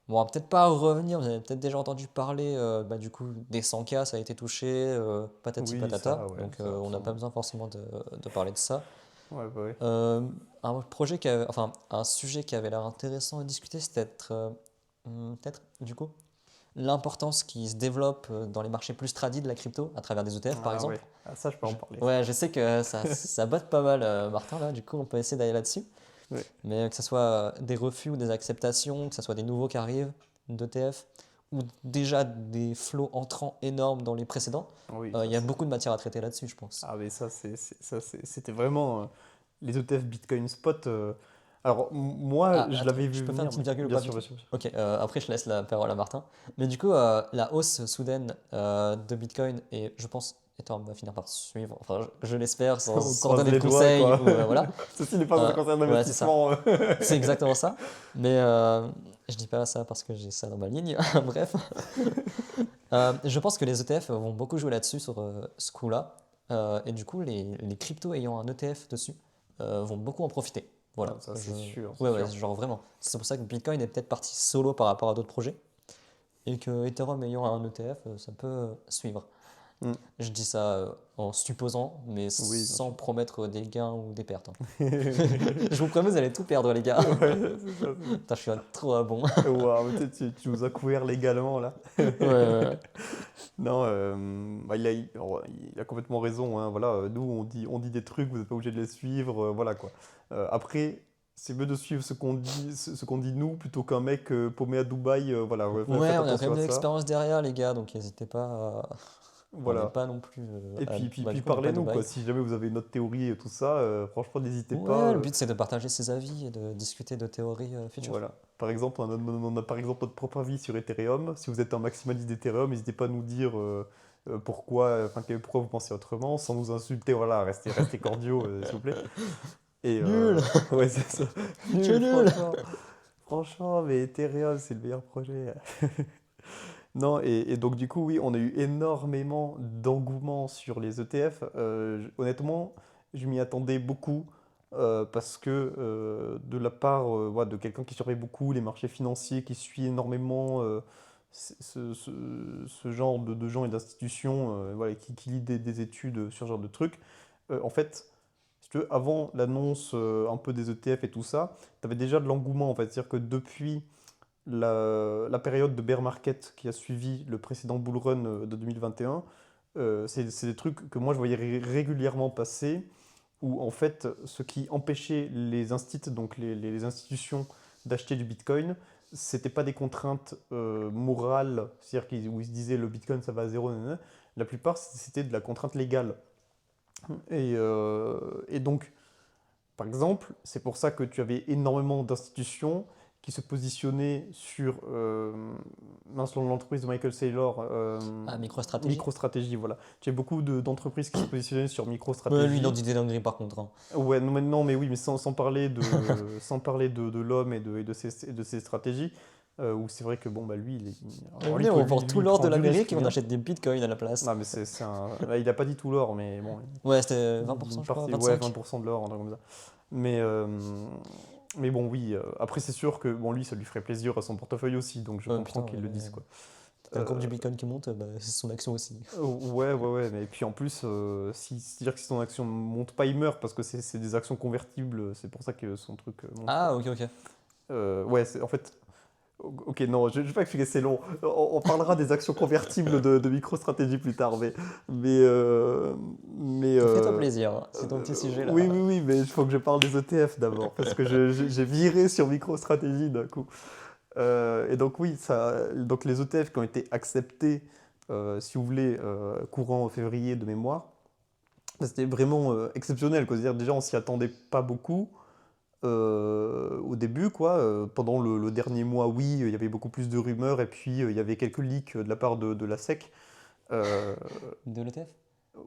Bon, on va peut-être pas revenir, vous avez peut-être déjà entendu parler du coup des 100K, ça a été touché, patati
Oui,
patata.
ça, ouais,
Donc,
ça,
on n'a
ça.
pas besoin forcément de parler de ça.
Ouais, bah ouais.
Euh, un projet enfin, un sujet qui avait l'air intéressant à discuter, c'était peut-être du coup l'importance qui se développe dans les marchés plus tradis de la crypto à travers des ETF par
Ah ouais,
exemple.
ah, ça, je peux en parler, ça.
Ouais, je sais que ça botte pas mal, Martin, là, du coup, on peut essayer d'aller là-dessus.
Ouais.
Mais que ce soit des refus ou des acceptations, que ce soit des nouveaux qui arrivent d'ETF, ou déjà des flots entrants énormes dans les précédents,
Oui,
il
ça
y a
c'est.
beaucoup de matière à traiter là-dessus, je pense.
Ah mais ça c'était vraiment les ETF Bitcoin Spot. Alors moi
Ah,
je
attends,
l'avais
je
vu
peux faire une
venir, mais
petite virgule ou
bien
pas
sûr,
vite
bien
fait?
sûr, bien sûr.
Ok, après je laisse la parole à Martin. Mais du coup, la hausse soudaine de Bitcoin, et je pense Ethereum va finir par suivre, enfin je l'espère,
On
sans
croise
donner de
les doigts
conseils,
quoi.
ou voilà.
Ceci n'est pas un conseil
Ouais, c'est ça.
d'investissement.
C'est exactement ça. Mais je dis pas ça parce que j'ai ça dans ma ligne. Bref. Je pense que les ETF vont beaucoup jouer là-dessus, sur ce coup-là. Et du coup, les cryptos ayant un ETF dessus vont beaucoup en profiter. Voilà.
Ah, ça c'est sûr, c'est
Ouais, ouais,
sûr.
genre vraiment. C'est pour ça que Bitcoin est peut-être parti solo par rapport à d'autres projets. Et que Ethereum ayant un ETF, ça peut suivre.
Hmm.
Je dis ça en supposant, mais
Oui, bien
sans
sûr.
promettre des gains ou des pertes, hein. Je vous promets, vous allez tout perdre, les gars.
Ouais, c'est ça.
Putain, je suis un trop à bon.
Waouh, tu nous as couvert légalement là.
Ouais, ouais, ouais.
Non, bah, il a complètement raison, hein, voilà, nous on dit des trucs, vous n'êtes pas obligé de les suivre, voilà quoi. Après, c'est mieux de suivre ce qu'on dit nous plutôt qu'un mec paumé à Dubaï, voilà, ouais,
Ouais,
faites
on a quand
attention
même
à
de
ça.
l'expérience derrière, les gars, donc n'hésitez pas. On n'est
Voilà.
pas non plus.
Et puis
Du coup, on n'est pas à
parlez-nous quoi,
Dubaï.
si jamais vous avez une autre théorie et tout ça, franchement n'hésitez pas.
Ouais, le but c'est de partager ses avis et de discuter de théories futures.
Voilà. Par exemple, on a par exemple notre propre avis sur Ethereum. Si vous êtes un maximaliste d'Ethereum, n'hésitez pas à nous dire pourquoi, pourquoi vous pensez autrement, sans nous insulter. Voilà, restez cordiaux, s'il vous plaît. Et
Nul!
ouais, c'est ça.
Tu es
Nul,
nul!
franchement, mais Ethereum, c'est le meilleur projet. Non, et donc du coup, oui, on a eu énormément d'engouement sur les ETF. Honnêtement, je m'y attendais beaucoup parce que de la part voilà, de quelqu'un qui surveille beaucoup les marchés financiers, qui suit énormément ce genre de gens et d'institutions, voilà, qui lit des études sur ce genre de trucs, en fait, si tu veux, avant l'annonce un peu des ETF et tout ça, tu avais déjà de l'engouement, en fait. C'est-à-dire que depuis la période de bear market qui a suivi le précédent bull run de 2021, c'est des trucs que moi je voyais régulièrement passer, où en fait ce qui empêchait les instituts, donc les institutions d'acheter du Bitcoin, c'était pas des contraintes morales, c'est-à-dire où ils se disaient le Bitcoin ça va à zéro, nanana. La plupart c'était de la contrainte légale. Et donc par exemple, c'est pour ça que tu avais énormément d'institutions qui se positionnaient sur mince, l'entreprise de Michael Saylor,
Ah, micro-stratégie?
MicroStrategy, voilà. Tu as beaucoup d'entreprises qui se positionnaient sur
Ouais, lui, il en
MicroStrategy.
dit des dingueries par contre, hein.
Ouais, non, non, mais oui, mais sans parler sans parler de l'homme et de ses stratégies, où c'est vrai que bon, bah lui, alors
Venez, on vend
lui,
tout
il
l'or
prend
de
du
l'Amérique
risque,
et on
bien.
achète des bitcoins à la place.
Non, mais là, il a pas dit tout l'or, mais bon,
Ouais, c'était
il dit
20%,
une
je crois,
partie, ouais,
25.
20% de l'or, un truc comme ça. Mais, euh, mais bon, oui. Après, c'est sûr que bon, lui, ça lui ferait plaisir à son portefeuille aussi, donc je comprends
Putain,
qu'il le dise, quoi.
t'as le cours
Euh,
du bitcoin qui monte, bah, c'est son action aussi.
ouais, ouais, ouais. Mais puis en plus, c'est-à-dire que si son action monte pas, il meurt parce que c'est des actions convertibles. C'est pour ça que son truc monte, quoi.
Ah, ok, ok.
Ouais, en fait. Ok, non, je vais pas expliquer, c'est long. On parlera des actions convertibles de MicroStrategy plus tard, mais, euh, mais
Fais-toi
euh,
plaisir, hein, c'est ton petit sujet
oui,
là.
oui, oui, mais il faut que je parle des ETF d'abord, parce que j'ai viré sur MicroStrategy d'un coup. Et donc oui, donc les ETF qui ont été acceptés, si vous voulez, courant février de mémoire, c'était vraiment exceptionnel, quoi. C'est-à-dire déjà on s'y attendait pas beaucoup au début, quoi. Pendant le dernier mois, oui, il y avait beaucoup plus de rumeurs, et puis il y avait quelques leaks de la part de la SEC. Euh,
De l'ETF?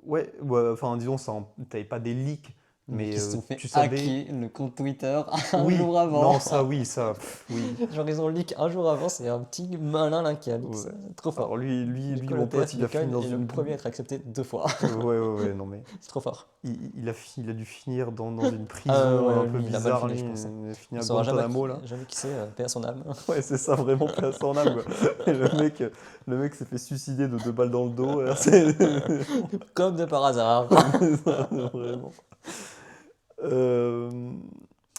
ouais, enfin, disons, t'avais pas des leaks,
Mais
mais
qui se sont fait
tu savais.
hacker le compte Twitter un
Oui,
jour avant.
non, ça, oui, ça, oui.
Genre, ils ont leak un jour avant, c'est un petit malin là qui a leak
Ouais.
ça. C'est trop
Alors
fort.
lui,
Du coup,
mon pote,
l'ETF
il a fini
Bitcoin
dans
est le
une.
premier à être accepté 2 fois.
Ouais, non mais.
C'est trop fort.
Il a dû finir dans une
Ah
prison un
ouais,
peu
lui, il a mal
bizarre,
fini,
lui.
je pense, hein.
Il a fini
On
à
saura
Guantanamo, là.
jamais qui c'est, paix à son âme.
Ouais, c'est ça, vraiment, paix à son âme, quoi. Et le mec s'est fait suicider de 2 balles dans le dos. Là,
Comme de par hasard.
c'est ça, vraiment. Euh,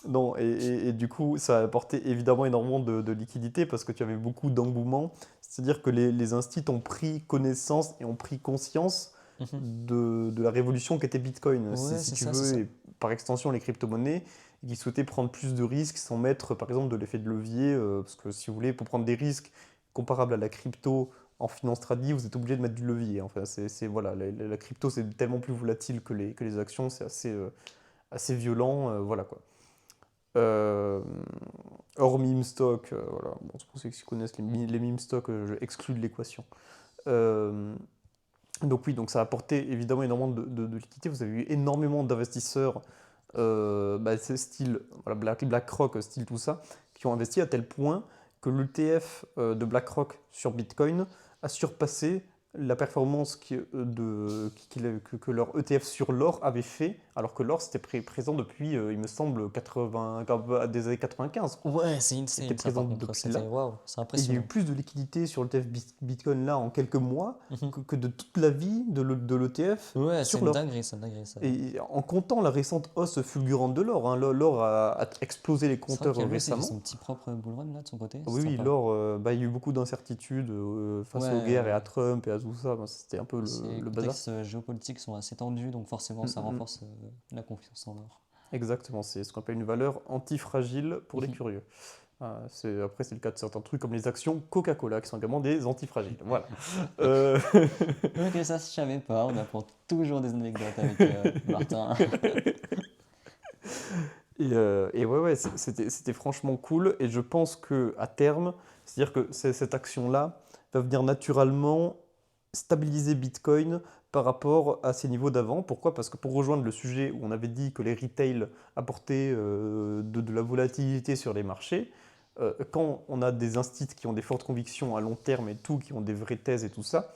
Non, et du coup, ça a apporté évidemment énormément de liquidités parce que tu avais beaucoup d'engouement. C'est-à-dire que les instituts ont pris connaissance et ont pris conscience
Mhm.
de la révolution qu'était Bitcoin,
Ouais,
si
c'est
tu
ça, c'est
veux,
ça.
et par extension les crypto-monnaies, et qui souhaitaient prendre plus de risques sans mettre, par exemple, de l'effet de levier. Parce que si vous voulez, pour prendre des risques comparables à la crypto en finance tradie, vous êtes obligé de mettre du levier. Enfin, voilà, la crypto, c'est tellement plus volatile que les actions, c'est assez violent, voilà quoi. Euh, Hors meme stock, voilà. Bon, c'est pour ceux qui connaissent les meme stock, je exclus de l'équation. Euh, donc oui, donc ça a apporté évidemment énormément de liquidités. Vous avez eu énormément d'investisseurs, c'est style voilà, BlackRock, style tout ça, qui ont investi à tel point que l'ETF de BlackRock sur Bitcoin a surpassé la performance que leur ETF sur l'or avait fait, alors que l'or c'était présent depuis, il me semble, des années 95.
Ouais, c'est
C'était
insane ça
présent
par contre.
depuis
C'était
là.
waouh, c'est
Et il y a eu
impressionnant.
plus de liquidités sur l'ETF Bitcoin là en quelques mois
Mhm.
que de toute la vie de l'ETF
Ouais,
sur l'or.
c'est une dinguerie ça.
Et en comptant la récente hausse fulgurante de l'or, hein, l'or a explosé les
C'est vrai
compteurs
qu'il y a lui aussi, il fait
récemment.
son petit propre bull run là de son côté,
Oui,
c'est
oui,
sympa.
l'or, il y a eu beaucoup d'incertitudes face aux
Ouais,
guerres et à
ouais.
Trump et à tout ça. Ben, c'était un peu
Ces
le bazar.
contextes géopolitiques sont assez tendus, donc forcément
Mm,
ça
mm, mm.
renforce la confiance en l'or.
Exactement, c'est ce qu'on appelle une valeur antifragile pour les
Mhm.
curieux. Après, c'est le cas de certains trucs comme les actions Coca-Cola qui sont également des antifragiles. Voilà. Euh,
Ok, ça je savais pas, on apprend toujours des anecdotes avec Martin.
et ouais, c'était franchement cool. Et je pense que à terme, c'est-à-dire que cette action-là va venir naturellement stabiliser Bitcoin par rapport à ses niveaux d'avant. Pourquoi? Parce que pour rejoindre le sujet où on avait dit que les retail apportaient de la volatilité sur les marchés, quand on a des instituts qui ont des fortes convictions à long terme et tout, qui ont des vraies thèses et tout ça,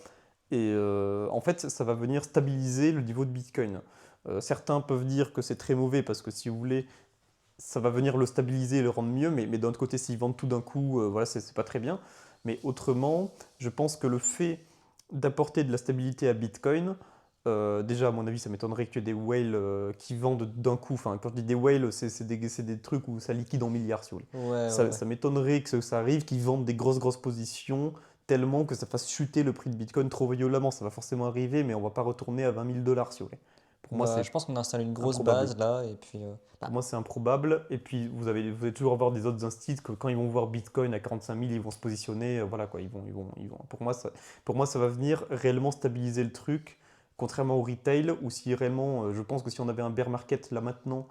et en fait, ça va venir stabiliser le niveau de Bitcoin. Certains peuvent dire que c'est très mauvais parce que si vous voulez, ça va venir le stabiliser et le rendre mieux, mais d'un autre côté, s'ils vendent tout d'un coup, voilà, c'est pas très bien. Mais autrement, je pense que le fait d'apporter de la stabilité à Bitcoin, déjà, à mon avis, ça m'étonnerait que tu aies des whales qui vendent d'un coup. Enfin, quand je dis des whales, c'est des trucs où ça liquide en milliards, si vous voulez.
Ouais, ouais,
Ça
ouais.
m'étonnerait que ça arrive, qu'ils vendent des grosses positions tellement que ça fasse chuter le prix de Bitcoin trop violemment. Ça va forcément arriver, mais on va pas retourner à 20 000 dollars, si vous voulez. Pour moi,
Bah,
c'est
je pense qu'on a installé une grosse
improbable.
base là, et puis
Pour moi, c'est improbable. Et puis, vous allez toujours avoir des autres instituts que quand ils vont voir Bitcoin à 45 000, ils vont se positionner. Voilà quoi, ils vont. Pour moi, ça va venir réellement stabiliser le truc, contrairement au retail, où si réellement, je pense que si on avait un bear market là maintenant,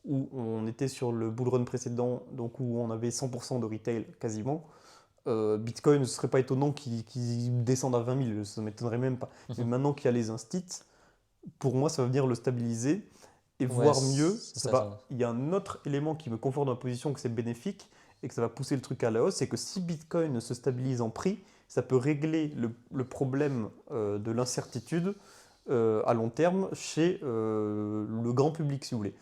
où on était sur le bull run précédent, donc où on avait 100% de retail quasiment, Bitcoin, ce serait pas étonnant qu'il descende à 20 000, ça m'étonnerait même pas. Mais
mhm.
maintenant qu'il y a les instituts, pour moi, ça va venir le stabiliser. Et
Ouais,
voire mieux,
c'est ça, ça.
il y a un autre élément qui me conforte dans la position que c'est bénéfique et que ça va pousser le truc à la hausse, c'est que si Bitcoin se stabilise en prix, ça peut régler le problème de l'incertitude à long terme chez le grand public, si vous voulez.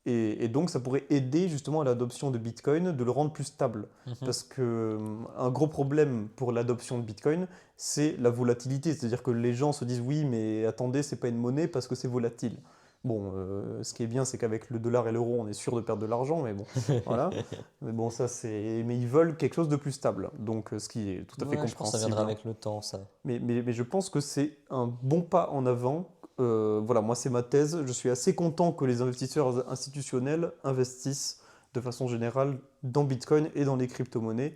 Et donc, ça pourrait aider justement à l'adoption de Bitcoin, de le rendre plus stable.
Mhm.
Parce que un gros problème pour l'adoption de Bitcoin, c'est la volatilité. C'est-à-dire que les gens se disent oui, mais attendez, c'est pas une monnaie parce que c'est volatile. Bon, ce qui est bien, c'est qu'avec le dollar et l'euro, on est sûr de perdre de l'argent, mais bon, voilà. Mais bon, mais ils veulent quelque chose de plus stable. Donc, ce qui est tout à fait
Ouais, je pense que ça viendra
compréhensible, hein.
avec le temps, ça.
Mais je pense que c'est un bon pas en avant. Voilà, moi c'est ma thèse. Je suis assez content que les investisseurs institutionnels investissent de façon générale dans Bitcoin et dans les crypto-monnaies.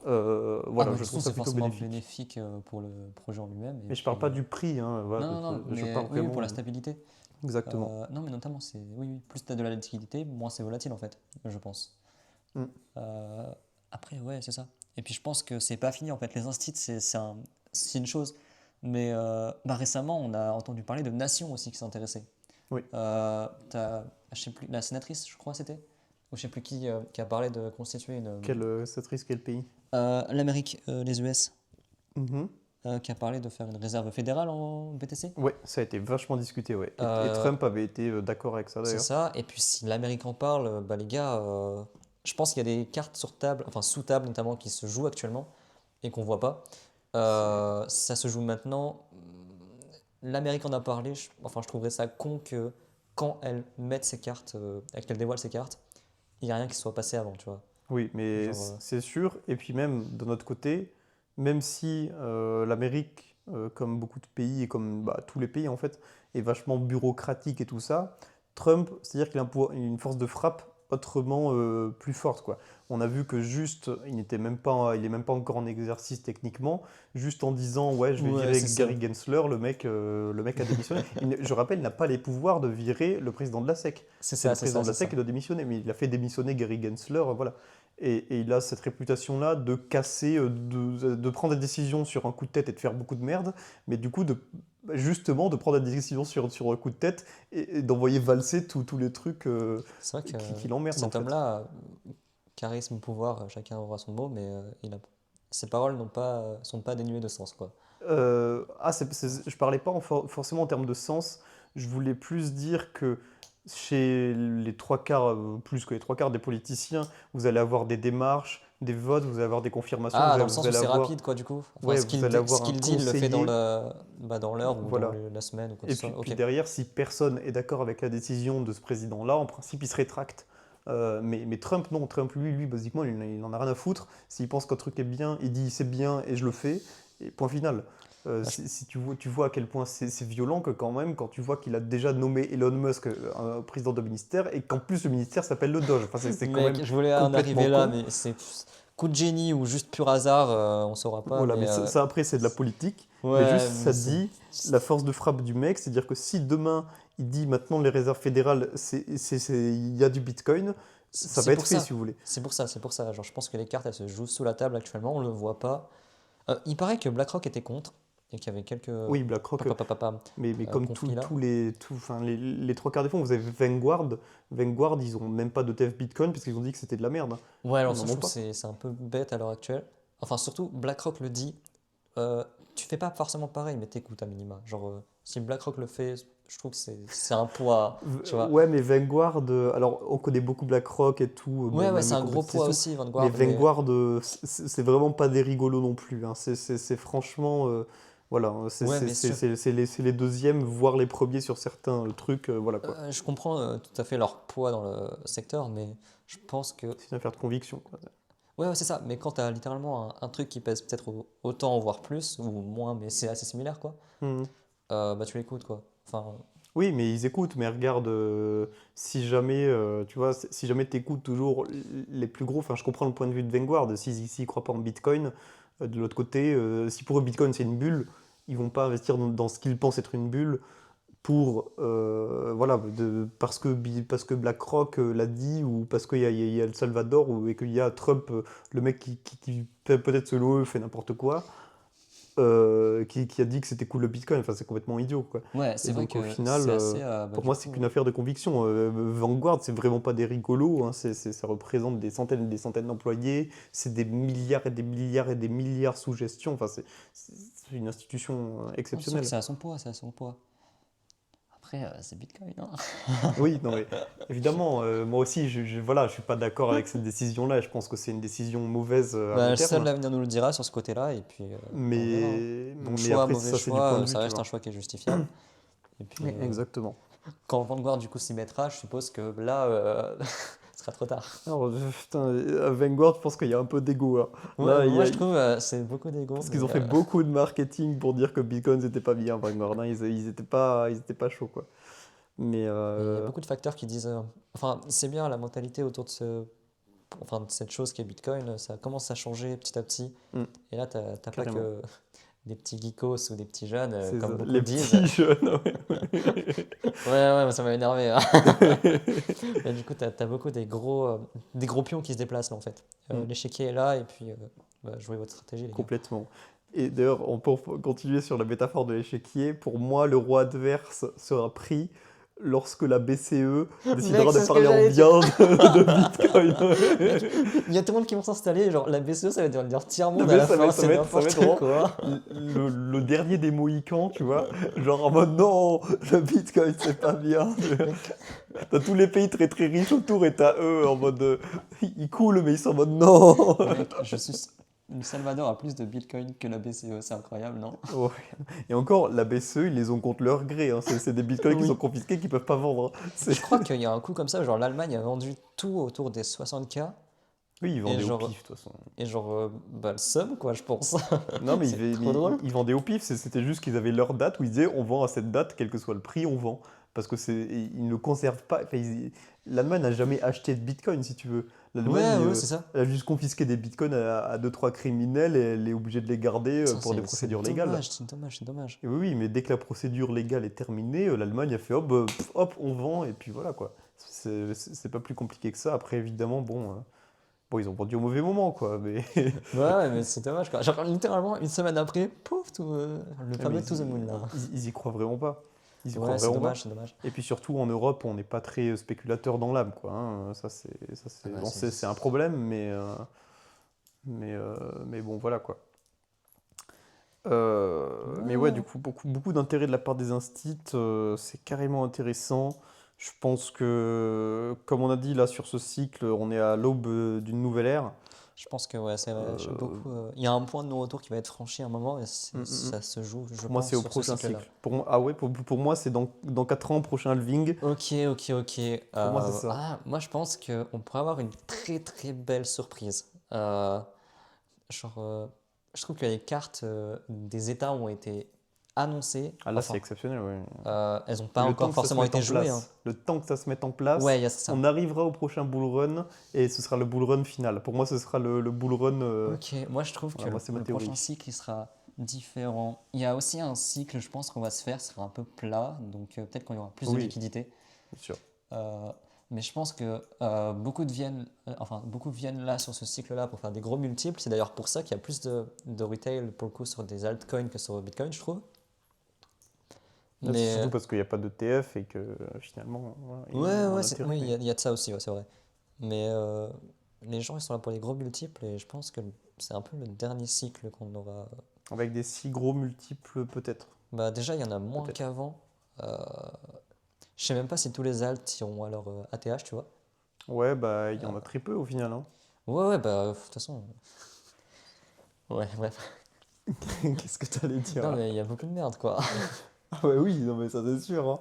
Ah,
Voilà,
mais de
je
toute façon,
trouve ça
c'est
plutôt
forcément
bénéfique.
bénéfique pour le projet en lui-même. Et
Mais je parle
puis,
pas du prix, hein, voilà,
non, non, non,
je parle
mais oui, oui, pour
vraiment.
la stabilité.
Exactement.
Non, mais notamment, oui, oui, plus tu as de la liquidité, moins c'est volatile en fait, je pense.
Mm.
Euh, Après, ouais, c'est ça. Et puis je pense que c'est pas fini en fait. Les instits, c'est une chose. Mais récemment, on a entendu parler de nations aussi qui s'intéressaient.
Oui.
Je sais plus, la sénatrice, je crois, c'était, ou je sais plus qui a parlé de constituer une.
Quel pays?
L'Amérique, les US,
Mhm.
qui a parlé de faire une réserve fédérale en BTC.
Ouais, ça a été vachement discuté, ouais. Et
Euh,
Trump avait été d'accord avec ça
c'est
d'ailleurs.
ça. Et puis si l'Amérique en parle, bah les gars, je pense qu'il y a des cartes sur table, enfin sous table notamment, qui se jouent actuellement et qu'on voit pas. Ça se joue maintenant. L'Amérique en a parlé. Enfin, je trouverais ça con que quand elle mette ses cartes, qu'elle dévoile ses cartes, il n'y a rien qui soit passé avant, tu vois.
Oui, mais
Genre,
c'est sûr. Et puis même de notre côté, même si l'Amérique, comme beaucoup de pays et comme bah, tous les pays en fait, est vachement bureaucratique et tout ça, Trump, c'est-à-dire qu'il a une force de frappe autrement plus forte, quoi. On a vu que juste, il est même pas encore en exercice techniquement, juste en disant ouais, je vais
ouais,
virer
c'est ça.
Gary Gensler, le mec a démissionné. Je rappelle, il n'a pas les pouvoirs de virer le président de la SEC.
C'est
C'est
ça,
le
c'est
président
ça,
de la
c'est
SEC
ça.
qui doit démissionner, mais il a fait démissionner Gary Gensler, voilà. Et il a cette réputation-là de casser, de prendre des décisions sur un coup de tête et de faire beaucoup de merde, mais du coup, justement, de prendre des décisions sur un coup de tête et d'envoyer valser tous les trucs
C'est vrai que
qui l'emmerdent, en
cet
fait.
homme-là, charisme, pouvoir, chacun aura son mot, mais ses paroles sont pas dénuées de sens, quoi.
Je parlais pas forcément en termes de sens, je voulais plus dire que chez les trois quarts, plus que les trois quarts des politiciens, vous allez avoir des démarches, des votes, vous allez avoir des confirmations,
Ah, dans le
vous
sens où
allez
c'est
avoir,
rapide, quoi, du coup. Enfin,
ouais, vous allez
ce
avoir un
qu'il dit, il le fait
conseiller,
dans l'heure ou dans
voilà.
la semaine ou quoi que
Et
ce soit.
puis
Ok.
derrière, si personne est d'accord avec la décision de ce président-là, en principe, il se rétracte. Mais Trump, non. Trump, lui, basiquement, il en a rien à foutre. S'il pense qu'un truc est bien, il dit c'est bien et je le fais. Et point final.
Ah,
Si tu vois à quel point c'est violent que quand même, quand tu vois qu'il a déjà nommé Elon Musk un président de ministère et qu'en plus le ministère s'appelle le Doge. Enfin, c'est quand même
Mec, je voulais en
complètement
arriver là,
con.
mais c'est coup de génie ou juste pur hasard, on saura pas,
Voilà,
mais
mais ça après, c'est de la politique. Mais juste,
ouais, mais
ça dit la force de frappe du mec. C'est-à-dire que si demain, il dit maintenant les réserves fédérales, il y a du Bitcoin, ça
c'est
va être
pour
fait,
ça.
si vous voulez.
C'est pour ça. Genre, je pense que les cartes, elles se jouent sous la table actuellement, on le voit pas. Il paraît que BlackRock était contre et qu'il y avait quelques
Oui, BlackRock, mais comme
conflits là.
enfin, les trois quarts des fonds, vous avez Vanguard. Vanguard, ils ont même pas de TF Bitcoin parce qu'ils ont dit que c'était de la merde, hein.
Ouais, alors
Ils
ça,
n'en
je
ont
trouve que
pas.
c'est un peu bête à l'heure actuelle. Enfin, surtout, BlackRock le dit. Tu fais pas forcément pareil, mais t'écoutes à minima. Genre, si BlackRock le fait, je trouve que c'est un poids, tu vois.
Ouais, mais Vanguard, alors on connaît beaucoup BlackRock et tout,
Ouais, ouais,
même
c'est
les
un gros poids
compétitions,
aussi,
mais
Vanguard, mais
Vanguard, c'est vraiment pas des rigolos non plus, hein. C'est franchement, voilà,
ouais, mais
c'est les deuxièmes, voire les premiers sur certains trucs, voilà quoi.
je comprends tout à fait leur poids dans le secteur, mais je pense que
C'est une affaire de conviction, quoi.
ouais, ouais, c'est ça. Mais quand t'as littéralement un truc qui pèse peut-être autant, voire plus, ou moins, mais c'est assez similaire, quoi.
Mhm.
Bah tu l'écoutes, quoi. Enfin,
Oui, mais ils écoutent, mais regarde, si jamais, tu vois, si jamais tu écoutes toujours les plus gros, enfin je comprends le point de vue de Vanguard, s'ils ne croient pas en Bitcoin, de l'autre côté, si pour eux Bitcoin c'est une bulle, ils vont pas investir dans ce qu'ils pensent être une bulle pour, voilà, parce que BlackRock l'a dit, ou parce qu'il y a El Salvador, et qu'il y a Trump, le mec qui peut-être selon eux fait n'importe quoi, qui a dit que c'était cool le Bitcoin, enfin c'est complètement idiot, quoi.
ouais,
Et
c'est vrai
donc au
que
final,
c'est assez, bah,
pour
du
moi, c'est
coup,
qu'une affaire de conviction. Vanguard, c'est vraiment pas des rigolos, hein. Ça représente des centaines et des centaines d'employés. C'est des milliards et des milliards et des milliards sous gestion. Enfin, c'est une institution
non, c'est sûr que
exceptionnelle.
ça a son poids, ça a son poids. Après, c'est Bitcoin, hein.
Oui, non, mais évidemment, moi aussi, voilà, je suis pas d'accord avec cette décision-là. Je pense que c'est une décision mauvaise à long
Bah, seul
terme.
l'avenir nous le dira sur ce côté-là, et puis on verra, hein. Bon
Mais
choix,
après,
mauvais
ça, c'est du point
choix,
de vue,
ça
tu
reste un
vois.
choix qui est justifiable. Et puis,
Oui, exactement.
quand Vanguard du coup s'y mettra, je suppose que là, ce sera trop tard.
Alors, putain, à Vanguard, je pense qu'il y a un peu d'ego, hein.
Ouais,
Là,
moi je trouve c'est beaucoup d'ego,
parce
mais
qu'ils ont fait beaucoup de marketing pour dire que Bitcoin c'était pas bien, Vanguard, hein. Ils étaient pas chauds, quoi. Mais
il y a beaucoup de facteurs qui disent. Enfin, c'est bien la mentalité autour de enfin, de cette chose qui est Bitcoin, ça commence à changer petit à petit.
hmm,
Et là, t'as pas
carrément.
que des petits geekos ou des petits jeunes,
C'est
comme
ça,
beaucoup
les
disent.
petits jeunes,
Ouais, ouais, ça m'a énervé, hein.
ouais.
Et du coup, t'as beaucoup des gros pions qui se déplacent là en fait.
Hmm,
L'échiquier est là et puis bah, jouez votre stratégie, les gars.
complètement. Et d'ailleurs, pour continuer sur la métaphore de l'échiquier, pour moi, le roi adverse sera pris lorsque la BCE
Mec,
décidera de
c'est ce que
parler en
j'allais dire.
bien de Bitcoin.
Mec, il y a tout le monde qui vont s'installer, genre la BCE ça va dire
Non,
tiers-monde à
mais
la fin, c'est
ça va être
n'importe
vraiment
quoi.
le dernier des Mohicans, tu vois. Genre en mode non, le Bitcoin c'est pas bien.
Mec,
T'as tous les pays très très riches autour et t'as eux en mode. Ils coulent, mais ils sont en mode non.
mec, Le Salvador a plus de Bitcoin que la BCE, c'est incroyable, non?
Ouais. Et encore, la BCE, ils les ont contre leur gré, hein. C'est des bitcoins qui sont
Oui.
confisqués, qu'ils peuvent pas vendre, hein.
Je crois qu'il y a un coup comme ça, genre l'Allemagne a vendu tout autour des 60K
Oui, ils
et
vendaient au pif, de toute façon.
bah le seum quoi, je pense.
Non, mais
C'est trop drôle.
ils vendaient au pif, c'était juste qu'ils avaient leur date où ils disaient on vend à cette date, quel que soit le prix, on vend. Parce que ils ne conservent pas. Enfin, l'Allemagne n'a jamais acheté de bitcoin, si tu veux.
Ouais,
L'Allemagne,
ouais, c'est ça.
elle a juste confisqué des bitcoins à 2-3 criminels et elle est obligée de les garder
Putain,
pour des procédures légales.
c'est dommage.
Et oui, oui, mais dès que la procédure légale est terminée, l'Allemagne a fait hop, hop, on vend, et puis voilà quoi. C'est pas plus compliqué que ça. Après, évidemment, bon, ils ont vendu au mauvais moment, quoi. Mais,
Ouais, mais c'est dommage quoi. Genre littéralement une semaine après, pouf, le
mais
fameux To the Moon là.
ils y croient vraiment pas. Ils y croient
Ouais, c'est
vraiment pas.
dommage, c'est dommage.
Et puis surtout, en Europe, on n'est pas très spéculateur dans l'âme, quoi, hein.
Ah bah,
Bon, c'est un problème, mais bon, voilà, quoi. Mais ouais, du
Ouais.
coup, beaucoup d'intérêt de la part des instits, c'est carrément intéressant. Je pense que, comme on a dit là sur ce cycle, on est à l'aube d'une nouvelle ère.
Je pense que ouais, c'est vrai, j'aime
Euh,
beaucoup. Il y a un point de non-retour qui va être franchi à un moment et
mm, mm, mm.
ça se joue, je
Pour moi, c'est
pense,
au
sur ce
prochain
cycle-là.
cycle. Ah ouais, pour moi, c'est dans 4 ans, prochain halving.
Ok.
Pour moi, c'est ça.
Moi je pense qu'on pourrait avoir une très très belle surprise. Genre, je trouve que les cartes des États ont été annoncées.
Ah là, c'est
Enfin,
exceptionnel, ouais.
elles n'ont pas
Mais le temps
encore
que ça se
forcément
mette
été
en
jouées, hein.
place, le temps que ça se mette en
Ouais,
place,
il y a ça.
on arrivera au prochain bull run et ce sera le bull run final. Pour moi, ce sera le bull run.
Ok, moi je trouve que
Voilà, moi, c'est ma
le prochain
théorie.
cycle il sera différent. Il y a aussi un cycle, je pense qu'on va se faire, ce sera un peu plat, donc peut-être qu'il y aura plus de
Oui,
liquidité.
bien sûr.
Euh, mais je pense que beaucoup viennent là sur ce cycle-là pour faire des gros multiples. C'est d'ailleurs pour ça qu'il y a plus de retail pour le coup sur des altcoins que sur Bitcoin, je trouve.
Là, c'est
Mais
surtout parce qu'il n'y a pas de TF et que finalement, voilà, il y a
ouais,
moins
ouais,
d'intérêt.
oui,
Mais...
il y a de ça aussi, ouais, c'est vrai. Mais les gens ils sont là pour les gros multiples et je pense que c'est un peu le dernier cycle qu'on aura.
Avec des si gros multiples, peut-être.
Bah déjà, il y en a moins
Peut-être.
qu'avant. Euh, je sais même pas si tous les alts iront à leur ATH, tu vois.
Ouais, bah, il y
Euh,
en a très peu au final, hein.
ouais, bah de toute façon. Ouais, bref.
Qu'est-ce que t'allais dire
Non,
là?
mais il y a beaucoup de merde, quoi.
Ah ouais, oui, non, mais ça c'est sûr, hein.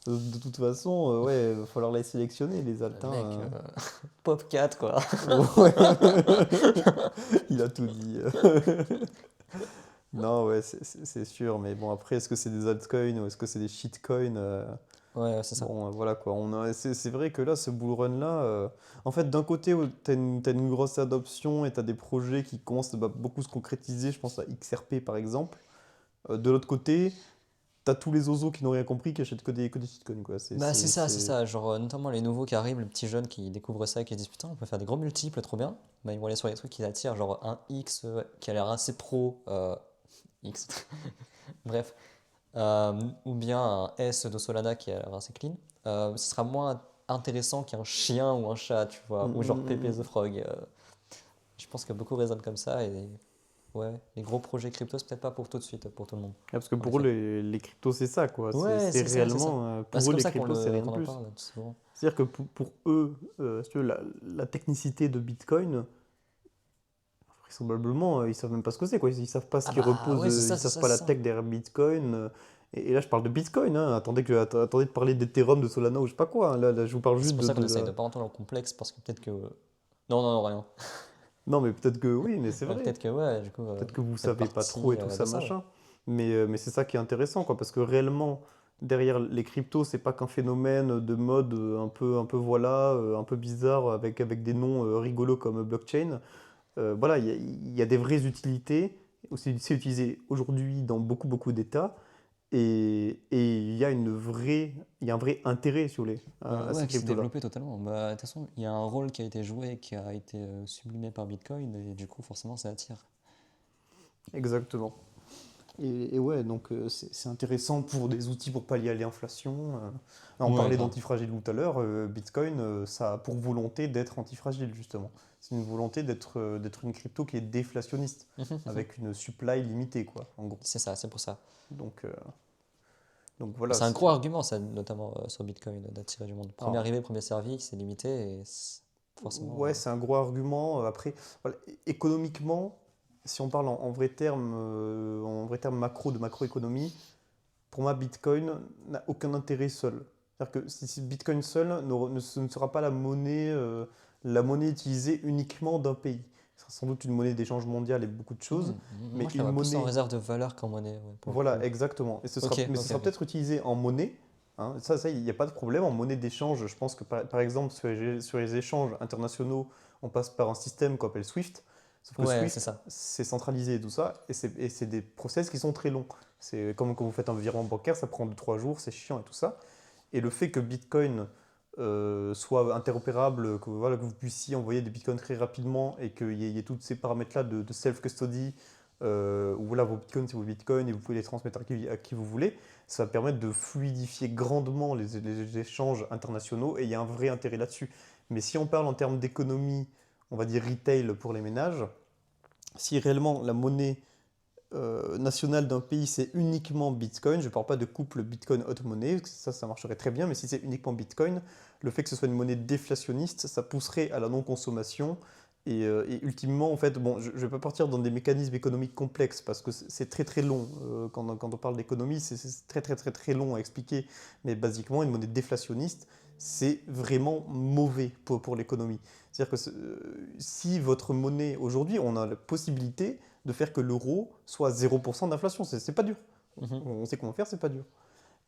De toute façon, ouais, il va falloir les sélectionner, les altins.
Mec, Pop 4, quoi.
Ouais. Il a tout dit. Non, ouais, c'est sûr, mais bon, après, est-ce que c'est des altcoins ou est-ce que c'est des shitcoins?
Ouais, c'est ça.
Bon, voilà quoi. C'est vrai que là, ce bull run-là, en fait, d'un côté, t'as une grosse adoption et t'as des projets qui commencent à beaucoup se concrétiser, je pense à XRP par exemple. De l'autre côté, t'as tous les osos qui n'ont rien compris, qui achètent que des shitcoins, quoi.
Bah, c'est
C'est...
ça. Genre, notamment les nouveaux qui arrivent, les petits jeunes qui découvrent ça et qui se disent putain, on peut faire des gros multiples, trop bien. Bah, ils vont aller sur les trucs qui attirent, genre un X qui a l'air assez pro. X. Bref. Ou bien un S de Solana qui a l'air assez clean. Ce sera moins intéressant qu'un chien ou un chat, tu vois, ou genre Pepe the
Mm.
Frog. Je pense que beaucoup raisonnent comme ça et ouais, les gros projets crypto, c'est peut-être pas pour tout de suite, pour tout le monde,
Ah, parce que
en
pour eux,
effet.
les cryptos, c'est ça, quoi.
Ouais,
C'est
c'est ça.
réellement,
Bah,
pour
c'est
eux,
comme
les
ça
cryptos, c'est rien de
qu'on en
plus.
parle souvent.
C'est-à-dire que pour eux, si tu veux, la technicité de Bitcoin, vraisemblablement, ils savent même pas ce que c'est, quoi. Ils savent pas ce
Ah
qui
bah
repose,
ouais,
ils savent pas
c'est
la
ça.
tech derrière Bitcoin. Et là, je parle de Bitcoin, hein. Attendez de parler d'Ethereum, de Solana ou je sais pas quoi, hein. Là, je vous parle
C'est
juste
pour ça qu'on
de
essaye de pas rentrer dans le complexe parce que peut-être que. Non, non, non, rien.
Non, mais peut-être que oui, mais c'est vrai.
Peut-être que ouais, du coup,
Peut-être que vous
faites
savez pas trop
partie
et tout
de
ça,
ça, ouais.
machin. Mais c'est ça qui est intéressant, quoi. Parce que réellement, derrière les cryptos, c'est pas qu'un phénomène de mode un peu voilà, un peu bizarre, avec des noms rigolos comme blockchain. Voilà, il y a des vraies utilités. C'est utilisé aujourd'hui dans beaucoup d'États. Et il y a un vrai intérêt sur à
Ouais,
ces
qui s'est
cryptos-là.
développé totalement. Bah, de toute façon, il y a un rôle qui a été joué, qui a été sublimé par Bitcoin, et du coup, forcément, ça attire.
Exactement. Et ouais, donc c'est intéressant pour des outils pour pallier à l'inflation. On
Ouais,
parlait
grave.
d'antifragile tout à l'heure. Bitcoin, ça a pour volonté d'être antifragile, justement. C'est une volonté d'être une crypto qui est déflationniste, avec une supply limitée, quoi, en gros.
C'est ça, c'est pour ça.
Donc, euh, donc
Et
voilà.
c'est un gros argument, ça, notamment sur Bitcoin, d'attirer du monde. Premier
Alors,
arrivé, premier servi, c'est limité et forcément.
ouais, c'est un gros argument. Après, voilà, économiquement, si on parle en vrai terme macro, de macroéconomie, pour moi, Bitcoin n'a aucun intérêt seul. C'est-à-dire que si Bitcoin seul ce ne sera pas la monnaie utilisée uniquement d'un pays. Ce sera sans doute une monnaie d'échange mondial et beaucoup de choses,
Moi,
mais
je la
une
vois plus en
monnaie,
réserve de valeur qu'en monnaie, ouais, pour le
voilà,
coup.
exactement.
Ok,
Mais ce
ok,
sera
ok.
peut-être utilisé en monnaie. Hein. Ça, il n'y a pas de problème. En monnaie d'échange, je pense que par exemple, sur les échanges internationaux, on passe par un système qu'on appelle SWIFT. Sauf que
Ouais, c'est
SWIFT,
ça.
c'est centralisé et tout ça, et c'est des process qui sont très longs. C'est comme quand vous faites un virement bancaire, ça prend 2 3 jours, c'est chiant et tout ça. Et le fait que Bitcoin soit interopérable, que, voilà, que vous puissiez envoyer des Bitcoins très rapidement et qu'il y ait tous ces paramètres-là de self-custody, où voilà, vos Bitcoins, c'est vos Bitcoins et vous pouvez les transmettre à qui vous voulez, ça va permettre de fluidifier grandement les échanges internationaux et il y a un vrai intérêt là-dessus. Mais si on parle en termes d'économie, on va dire retail pour les ménages, si réellement la monnaie national d'un pays, c'est uniquement Bitcoin, je ne parle pas de couple Bitcoin-haute monnaie, ça marcherait très bien, mais si c'est uniquement Bitcoin, le fait que ce soit une monnaie déflationniste, ça pousserait à la non-consommation. Et ultimement, en fait, bon, je ne vais pas partir dans des mécanismes économiques complexes parce que c'est très très long. Quand on parle d'économie, c'est très très très très long à expliquer. Mais basiquement, une monnaie déflationniste, c'est vraiment mauvais pour l'économie. C'est-à-dire que si votre monnaie, aujourd'hui, on a la possibilité de faire que l'euro soit à 0% d'inflation. C'est pas dur.
Mhm.
On sait comment faire, c'est pas dur.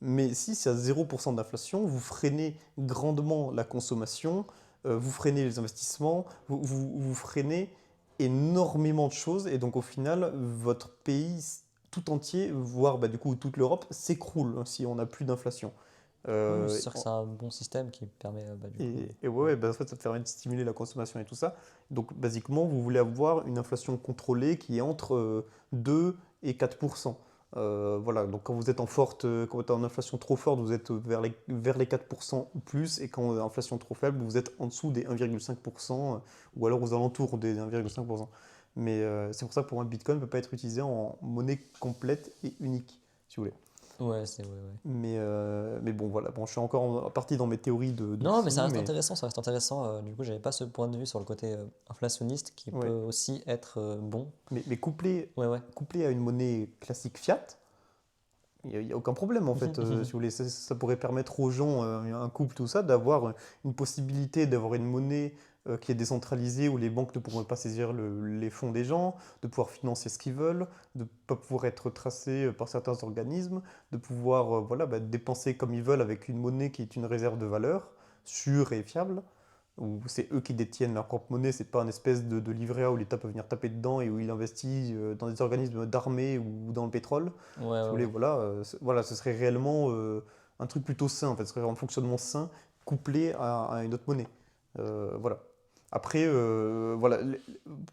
Mais si c'est à 0% d'inflation, vous freinez grandement la consommation, vous freinez les investissements, vous freinez énormément de choses. Et donc au final, votre pays tout entier, voire bah, du coup toute l'Europe, s'écroule si on n'a plus d'inflation.
Ouais, mais c'est
Euh,
sûr que c'est un bon système qui permet, bah, du coup.
et ouais, ouais, bah, en fait, ça te permet de stimuler la consommation et tout ça. Donc, basiquement, vous voulez avoir une inflation contrôlée qui est entre 2 et 4%. Voilà, donc quand vous êtes en inflation trop forte, vous êtes vers les 4% ou plus, et quand vous êtes en inflation trop faible, vous êtes en dessous des 1,5%, ou alors aux alentours des 1,5%. Mais c'est pour ça que pour moi, Bitcoin ne peut pas être utilisé en monnaie complète et unique, si vous voulez.
Ouais, c'est ouais, ouais.
Mais bon, voilà, bon, je suis encore parti dans mes théories de
Non, mais
fou, mais
ça reste intéressant. Du coup, j'avais pas ce point de vue sur le côté inflationniste qui peut
ouais.
aussi être bon.
Mais
Ouais, ouais.
couplé à une monnaie classique fiat, il y a aucun problème en fait. Si vous voulez, ça pourrait permettre aux gens, un couple, tout ça, d'avoir une possibilité d'avoir une monnaie qui est décentralisée où les banques ne pourront pas saisir les fonds des gens, de pouvoir financer ce qu'ils veulent, de ne pas pouvoir être tracés par certains organismes, de pouvoir voilà, bah, dépenser comme ils veulent avec une monnaie qui est une réserve de valeur sûre et fiable où c'est eux qui détiennent leur propre monnaie, c'est pas un espèce de livret A où l'État peut venir taper dedans et où il investit dans des organismes d'armée ou dans le pétrole.
Ouais,
Si vous
ouais,
voulez,
ouais.
voilà, voilà, ce serait réellement un truc plutôt sain, en fait, ce serait un fonctionnement sain couplé à une autre monnaie. Voilà. Après, voilà,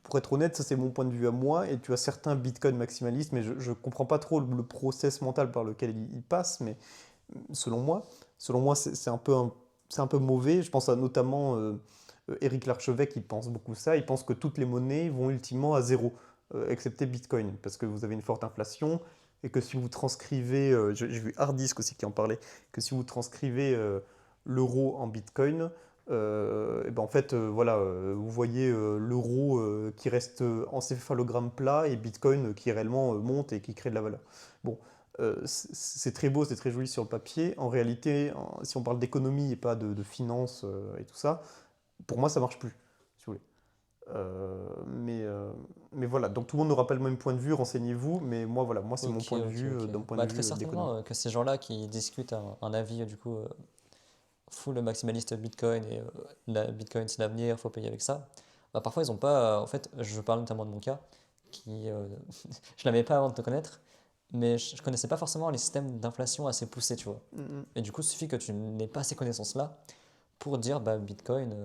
pour être honnête, ça c'est mon point de vue à moi, et tu as certains bitcoins maximalistes, mais je ne comprends pas trop le process mental par lequel ils passent, mais selon moi. Selon moi, c'est un peu mauvais. Je pense à notamment Éric Larchevêque, il pense beaucoup ça. Il pense que toutes les monnaies vont ultimement à zéro, excepté Bitcoin, parce que vous avez une forte inflation et que si vous transcrivez, j'ai vu Hardisk aussi qui en parlait, que si vous transcrivez l'euro en Bitcoin, et ben en fait, voilà, vous voyez l'euro qui reste en céphalogramme plat et Bitcoin qui réellement monte et qui crée de la valeur. Bon, c'est très beau, c'est très joli sur le papier. En réalité, si on parle d'économie et pas de finance et tout ça, pour moi, ça marche plus, si vous voulez. Euh, mais, euh, mais voilà, donc tout le monde n'aura pas le même point de vue, renseignez-vous, mais moi, voilà, moi, c'est mon
Ok,
point de
ok,
vue
ok.
d'un point de
Bah, très
vue d'économie.
certainement que ces gens-là qui discutent un avis, du coup, full maximaliste Bitcoin et la Bitcoin c'est l'avenir, faut payer avec ça. Bah, parfois ils ont pas. En fait, je parle notamment de mon cas, qui je l'avais pas avant de te connaître, mais je connaissais pas forcément les systèmes d'inflation assez poussés, tu vois.
Mm,
Et du coup, il suffit que tu n'aies pas ces connaissances-là pour dire bah Bitcoin,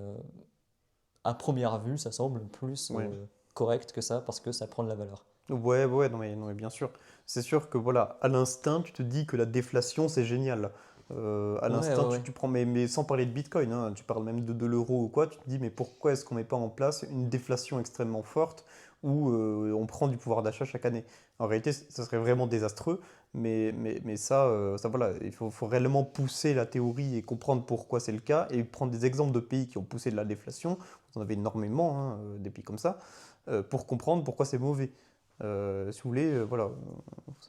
à première vue, ça semble plus
ouais.
correct que ça parce que ça prend de la valeur.
Ouais, ouais, non, mais bien sûr. C'est sûr que voilà, à l'instinct, tu te dis que la déflation, c'est génial. À
Ouais,
l'instinct,
ouais, ouais.
tu prends, mais sans parler de Bitcoin, hein, tu parles même de l'euro ou quoi, tu te dis, mais pourquoi est-ce qu'on met pas en place une déflation extrêmement forte où on prend du pouvoir d'achat chaque année? En réalité, ça serait vraiment désastreux, mais ça, ça voilà, faut réellement pousser la théorie et comprendre pourquoi c'est le cas et prendre des exemples de pays qui ont poussé de la déflation, vous en avez énormément, hein, des pays comme ça, pour comprendre pourquoi c'est mauvais. Si vous voulez, voilà,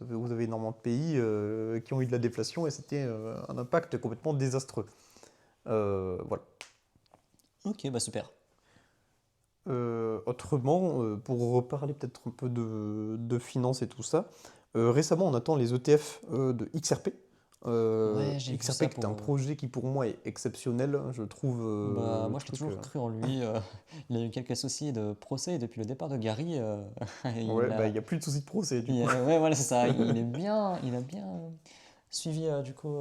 vous avez énormément de pays qui ont eu de la déflation et c'était un impact complètement désastreux. Voilà.
Ok, bah super.
Autrement, pour reparler peut-être un peu de finances et tout ça, récemment on attend les ETF de XRP.
Ouais, j'ai vu
XRP
ça
qui est un
pour.
projet qui pour moi est exceptionnel, je trouve
Bah,
le
moi, je l'ai
truc.
toujours cru en lui. Il a eu quelques soucis de procès depuis le départ de Gary.
Ouais,
Il
bah il
a.
n'y a plus de soucis de procès du coup.
Ouais, voilà, c'est ça. Il a bien suivi du coup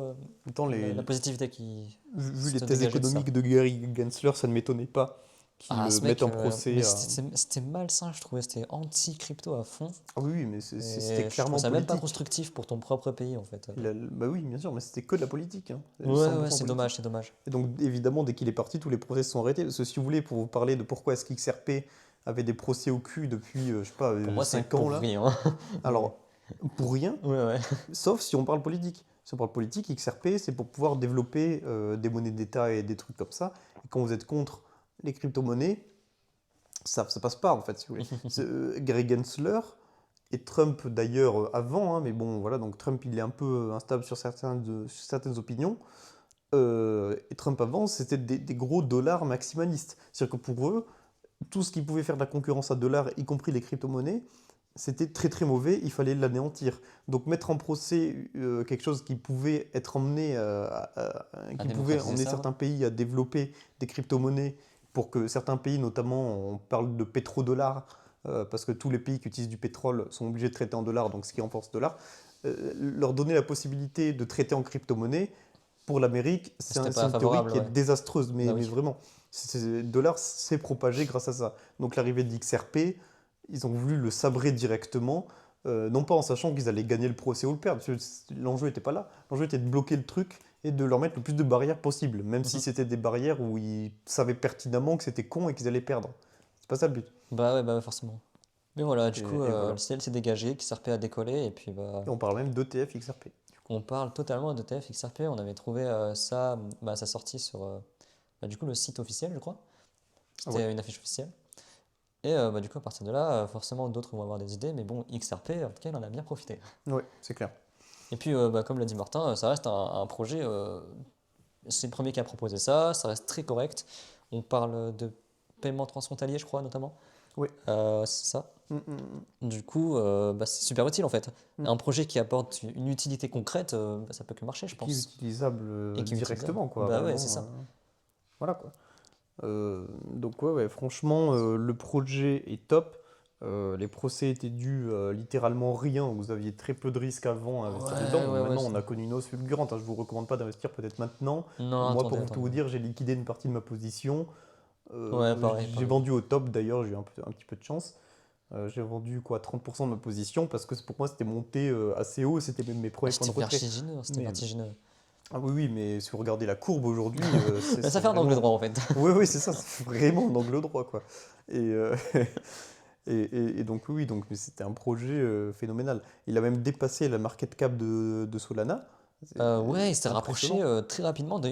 Autant
la positivité qui
vu les
se
thèses
dégageait de ça.
économiques de Gary Gensler, ça ne m'étonnait pas qu'il
Ah, ce
mette
mec,
en
mais
procès à.
c'était malsain, je trouvais. C'était anti-crypto à fond.
Ah oui, oui, mais c'était
Et je trouvais
clairement
ça même pas
politique.
constructif pour ton propre pays, en fait.
Bah oui, bien sûr, mais c'était que de la politique, hein.
Ouais, ouais,
100%
c'est
politique.
dommage, c'est dommage.
Et donc, évidemment, dès qu'il est parti, tous les procès se sont arrêtés. Parce que si vous voulez, pour vous parler de pourquoi est-ce qu'XRP avait des procès au cul depuis, je sais pas,
Pour moi, c'est
5 ans
pour
là.
rien. Mais
Alors, pour rien,
ouais, ouais.
sauf si on parle politique. Si on parle politique, XRP, c'est pour pouvoir développer des monnaies d'État et des trucs comme ça. Et quand vous êtes contre les crypto-monnaies, ça passe pas, en fait, si vous voulez. Gary Gensler, et Trump d'ailleurs avant, hein, mais bon, voilà, donc Trump, il est un peu instable sur sur certaines opinions. Et Trump avant, c'était des gros dollars maximalistes. C'est-à-dire que pour eux, tout ce qui pouvait faire de la concurrence à dollars, y compris les crypto-monnaies, c'était très très mauvais, il fallait l'anéantir. Donc mettre en procès quelque chose qui pouvait être emmené,
À
qui pouvait
démocratiser
emmener
ça, ouais.
certains pays à développer des crypto-monnaies pour que certains pays, notamment on parle de pétrodollars, parce que tous les pays qui utilisent du pétrole sont obligés de traiter en dollars, donc ce qui renforce le dollar, leur donner la possibilité de traiter en crypto-monnaie, pour l'Amérique,
C'était
c'est
pas
une théorie
favorable,
qui est
ouais.
désastreuse,
Bah
mais
oui.
vraiment. Le dollar s'est propagé grâce à ça. Donc l'arrivée d'XRP, ils ont voulu le sabrer directement, non pas en sachant qu'ils allaient gagner le procès ou le perdre, parce que l'enjeu n'était pas là. L'enjeu était de bloquer le truc et de leur mettre le plus de barrières possible, même si
Mhm.
c'était des barrières où ils savaient pertinemment que c'était con et qu'ils allaient perdre. C'est pas ça le but.
Bah ouais, forcément. Mais voilà, du coup,
Et voilà.
le ciel s'est dégagé, qui servait à décoller, et puis bah,
Et on parle même d'ETF XRP.
on parle totalement de TF XRP. On avait trouvé ça, bah, sa sortie sur bah, du coup, le site officiel, je crois.
Ah ouais,
C'était une affiche officielle. Et bah, du coup, à partir de là, forcément, d'autres vont avoir des idées, mais bon, XRP, en tout cas, il en a bien profité.
ouais, c'est clair.
Et puis, bah, comme l'a dit Martin, ça reste un projet. C'est le premier qui a proposé ça, ça reste très correct. On parle de paiement transfrontalier, je crois, notamment.
Oui.
C'est ça.
Mm, mm,
Du coup, bah, c'est super utile en fait.
mm.
Un projet qui apporte une utilité concrète, bah, ça peut que marcher, je
Et qui est
pense.
utilisable
Et qui est utilisable.
directement, quoi,
Bah ouais, c'est
vraiment.
ça.
Voilà, quoi. Donc ouais, ouais, franchement, le projet est top. Les procès étaient dus littéralement rien. Vous aviez très peu de risques avant à investir dedans.
Ouais,
Bon,
ouais, ouais.
maintenant, on a connu une hausse fulgurante, hein. Je vous recommande pas d'investir peut-être maintenant.
Non,
Moi,
attendez,
pour tout
attendez.
vous dire, j'ai liquidé une partie de ma position.
Ouais, pareil,
J'ai
pareil.
vendu au top d'ailleurs, j'ai eu un petit peu de chance. J'ai vendu quoi, 30% de ma position parce que pour moi c'était monté assez haut, c'était même mes
Ah,
premiers points de
c'était
retrait.
vertigineux, c'était
Mais
vertigineux.
ah oui, oui, mais si vous regardez la courbe aujourd'hui,
Bah, ça
c'est
fait un angle
vraiment.
droit en fait.
Oui, oui, c'est ça, c'est vraiment un angle droit, quoi. Et, et donc, oui, donc, mais c'était un projet phénoménal. Il a même dépassé la market cap de Solana.
Ouais, il s'est
C'est
rapproché
impressionnant.
très rapidement de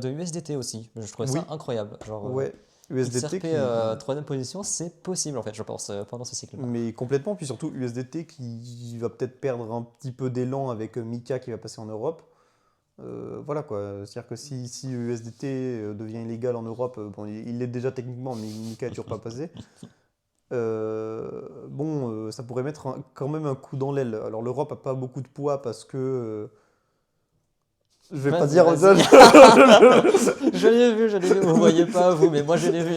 USDT aussi. Je trouvais ça
Oui,
incroyable. Genre,
ouais, USDT
XRP
qui.
troisième position, c'est possible en fait, je pense, pendant ce cycle-là.
Mais complètement, puis surtout USDT qui va peut-être perdre un petit peu d'élan avec Mika qui va passer en Europe. Voilà quoi, c'est-à-dire que si USDT devient illégal en Europe, bon, il l'est déjà techniquement, mais Mika n'est toujours pas passé. Bon, ça pourrait mettre quand même un coup dans l'aile. Alors l'Europe a pas beaucoup de poids parce que je vais pas
Vas-y,
dire.
vas-y. Je l'ai vu, vous voyez pas vous, mais moi je l'ai vu.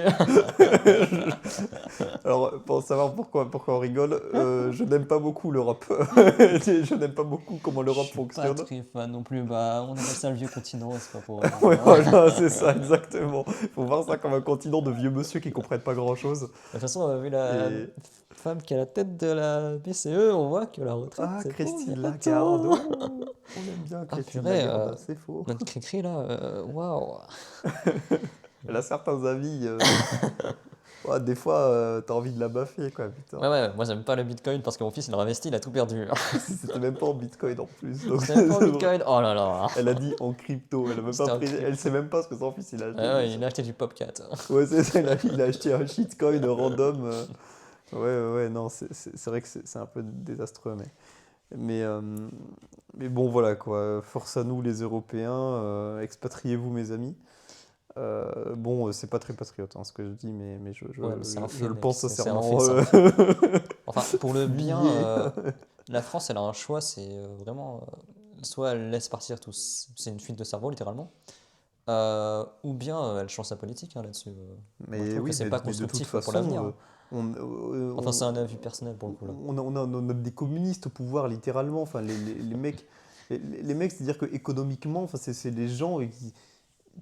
Alors pour savoir pourquoi on rigole, je n'aime pas beaucoup l'Europe. Je n'aime pas beaucoup comment
Je
l'Europe
suis pas
fonctionne.
très fan non plus, bah on appelle ça le vieux continent, c'est pas pour rien,
Ouais,
hein.
voilà, c'est ça, exactement. Il faut voir ça comme un continent de vieux monsieur qui comprennent pas grand-chose.
De toute façon, vu
Et
femme qui est à la tête de la BCE, on voit que la retraite,
Ah,
c'est bon
Christine
bientôt.
Lagarde. Oh, on aime bien
Ah
Christine
purée,
Lagarde, c'est faux.
notre cri-cri là, waouh.
Elle a certains avis. Ouais, des fois, t'as envie de la baffer, quoi, putain.
Ouais, ouais, moi j'aime pas le Bitcoin parce que mon fils il a investi, il a tout perdu.
C'était même pas en Bitcoin en plus. Donc,
C'était même pas en Bitcoin, oh là là.
elle a dit en crypto. Elle a même pas
C'était un
elle sait
crypto.
même pas ce que son fils il a
Ouais,
acheté.
ouais, il a acheté du Popcat.
Ouais, c'est ça. Il a acheté un shitcoin random. Ouais, ouais, ouais, non, c'est vrai que c'est un peu désastreux, mais, euh, mais bon, voilà quoi. Force à nous, les Européens. Expatriez-vous, mes amis. Bon, c'est pas très patriote hein, ce que je dis, mais
Ouais, mais c'est un
je
fait,
le
mec,
pense
c'est un fait,
sincèrement.
c'est un fait. Enfin, pour le bien,
Fuyez.
la France, elle a un choix, c'est vraiment, soit elle laisse partir tous, c'est une fuite de cerveau littéralement, ou bien elle change sa politique hein, là-dessus. Moi, je
Mais
trouve que
oui,
c'est pas
mais de toute
constructif pour
façon,
l'avenir. Hein. Enfin, c'est un avis personnel pour le coup là.
on a des communistes au pouvoir, littéralement. Enfin, les mecs, les mecs, c'est-à-dire que économiquement, enfin, c'est les gens qui,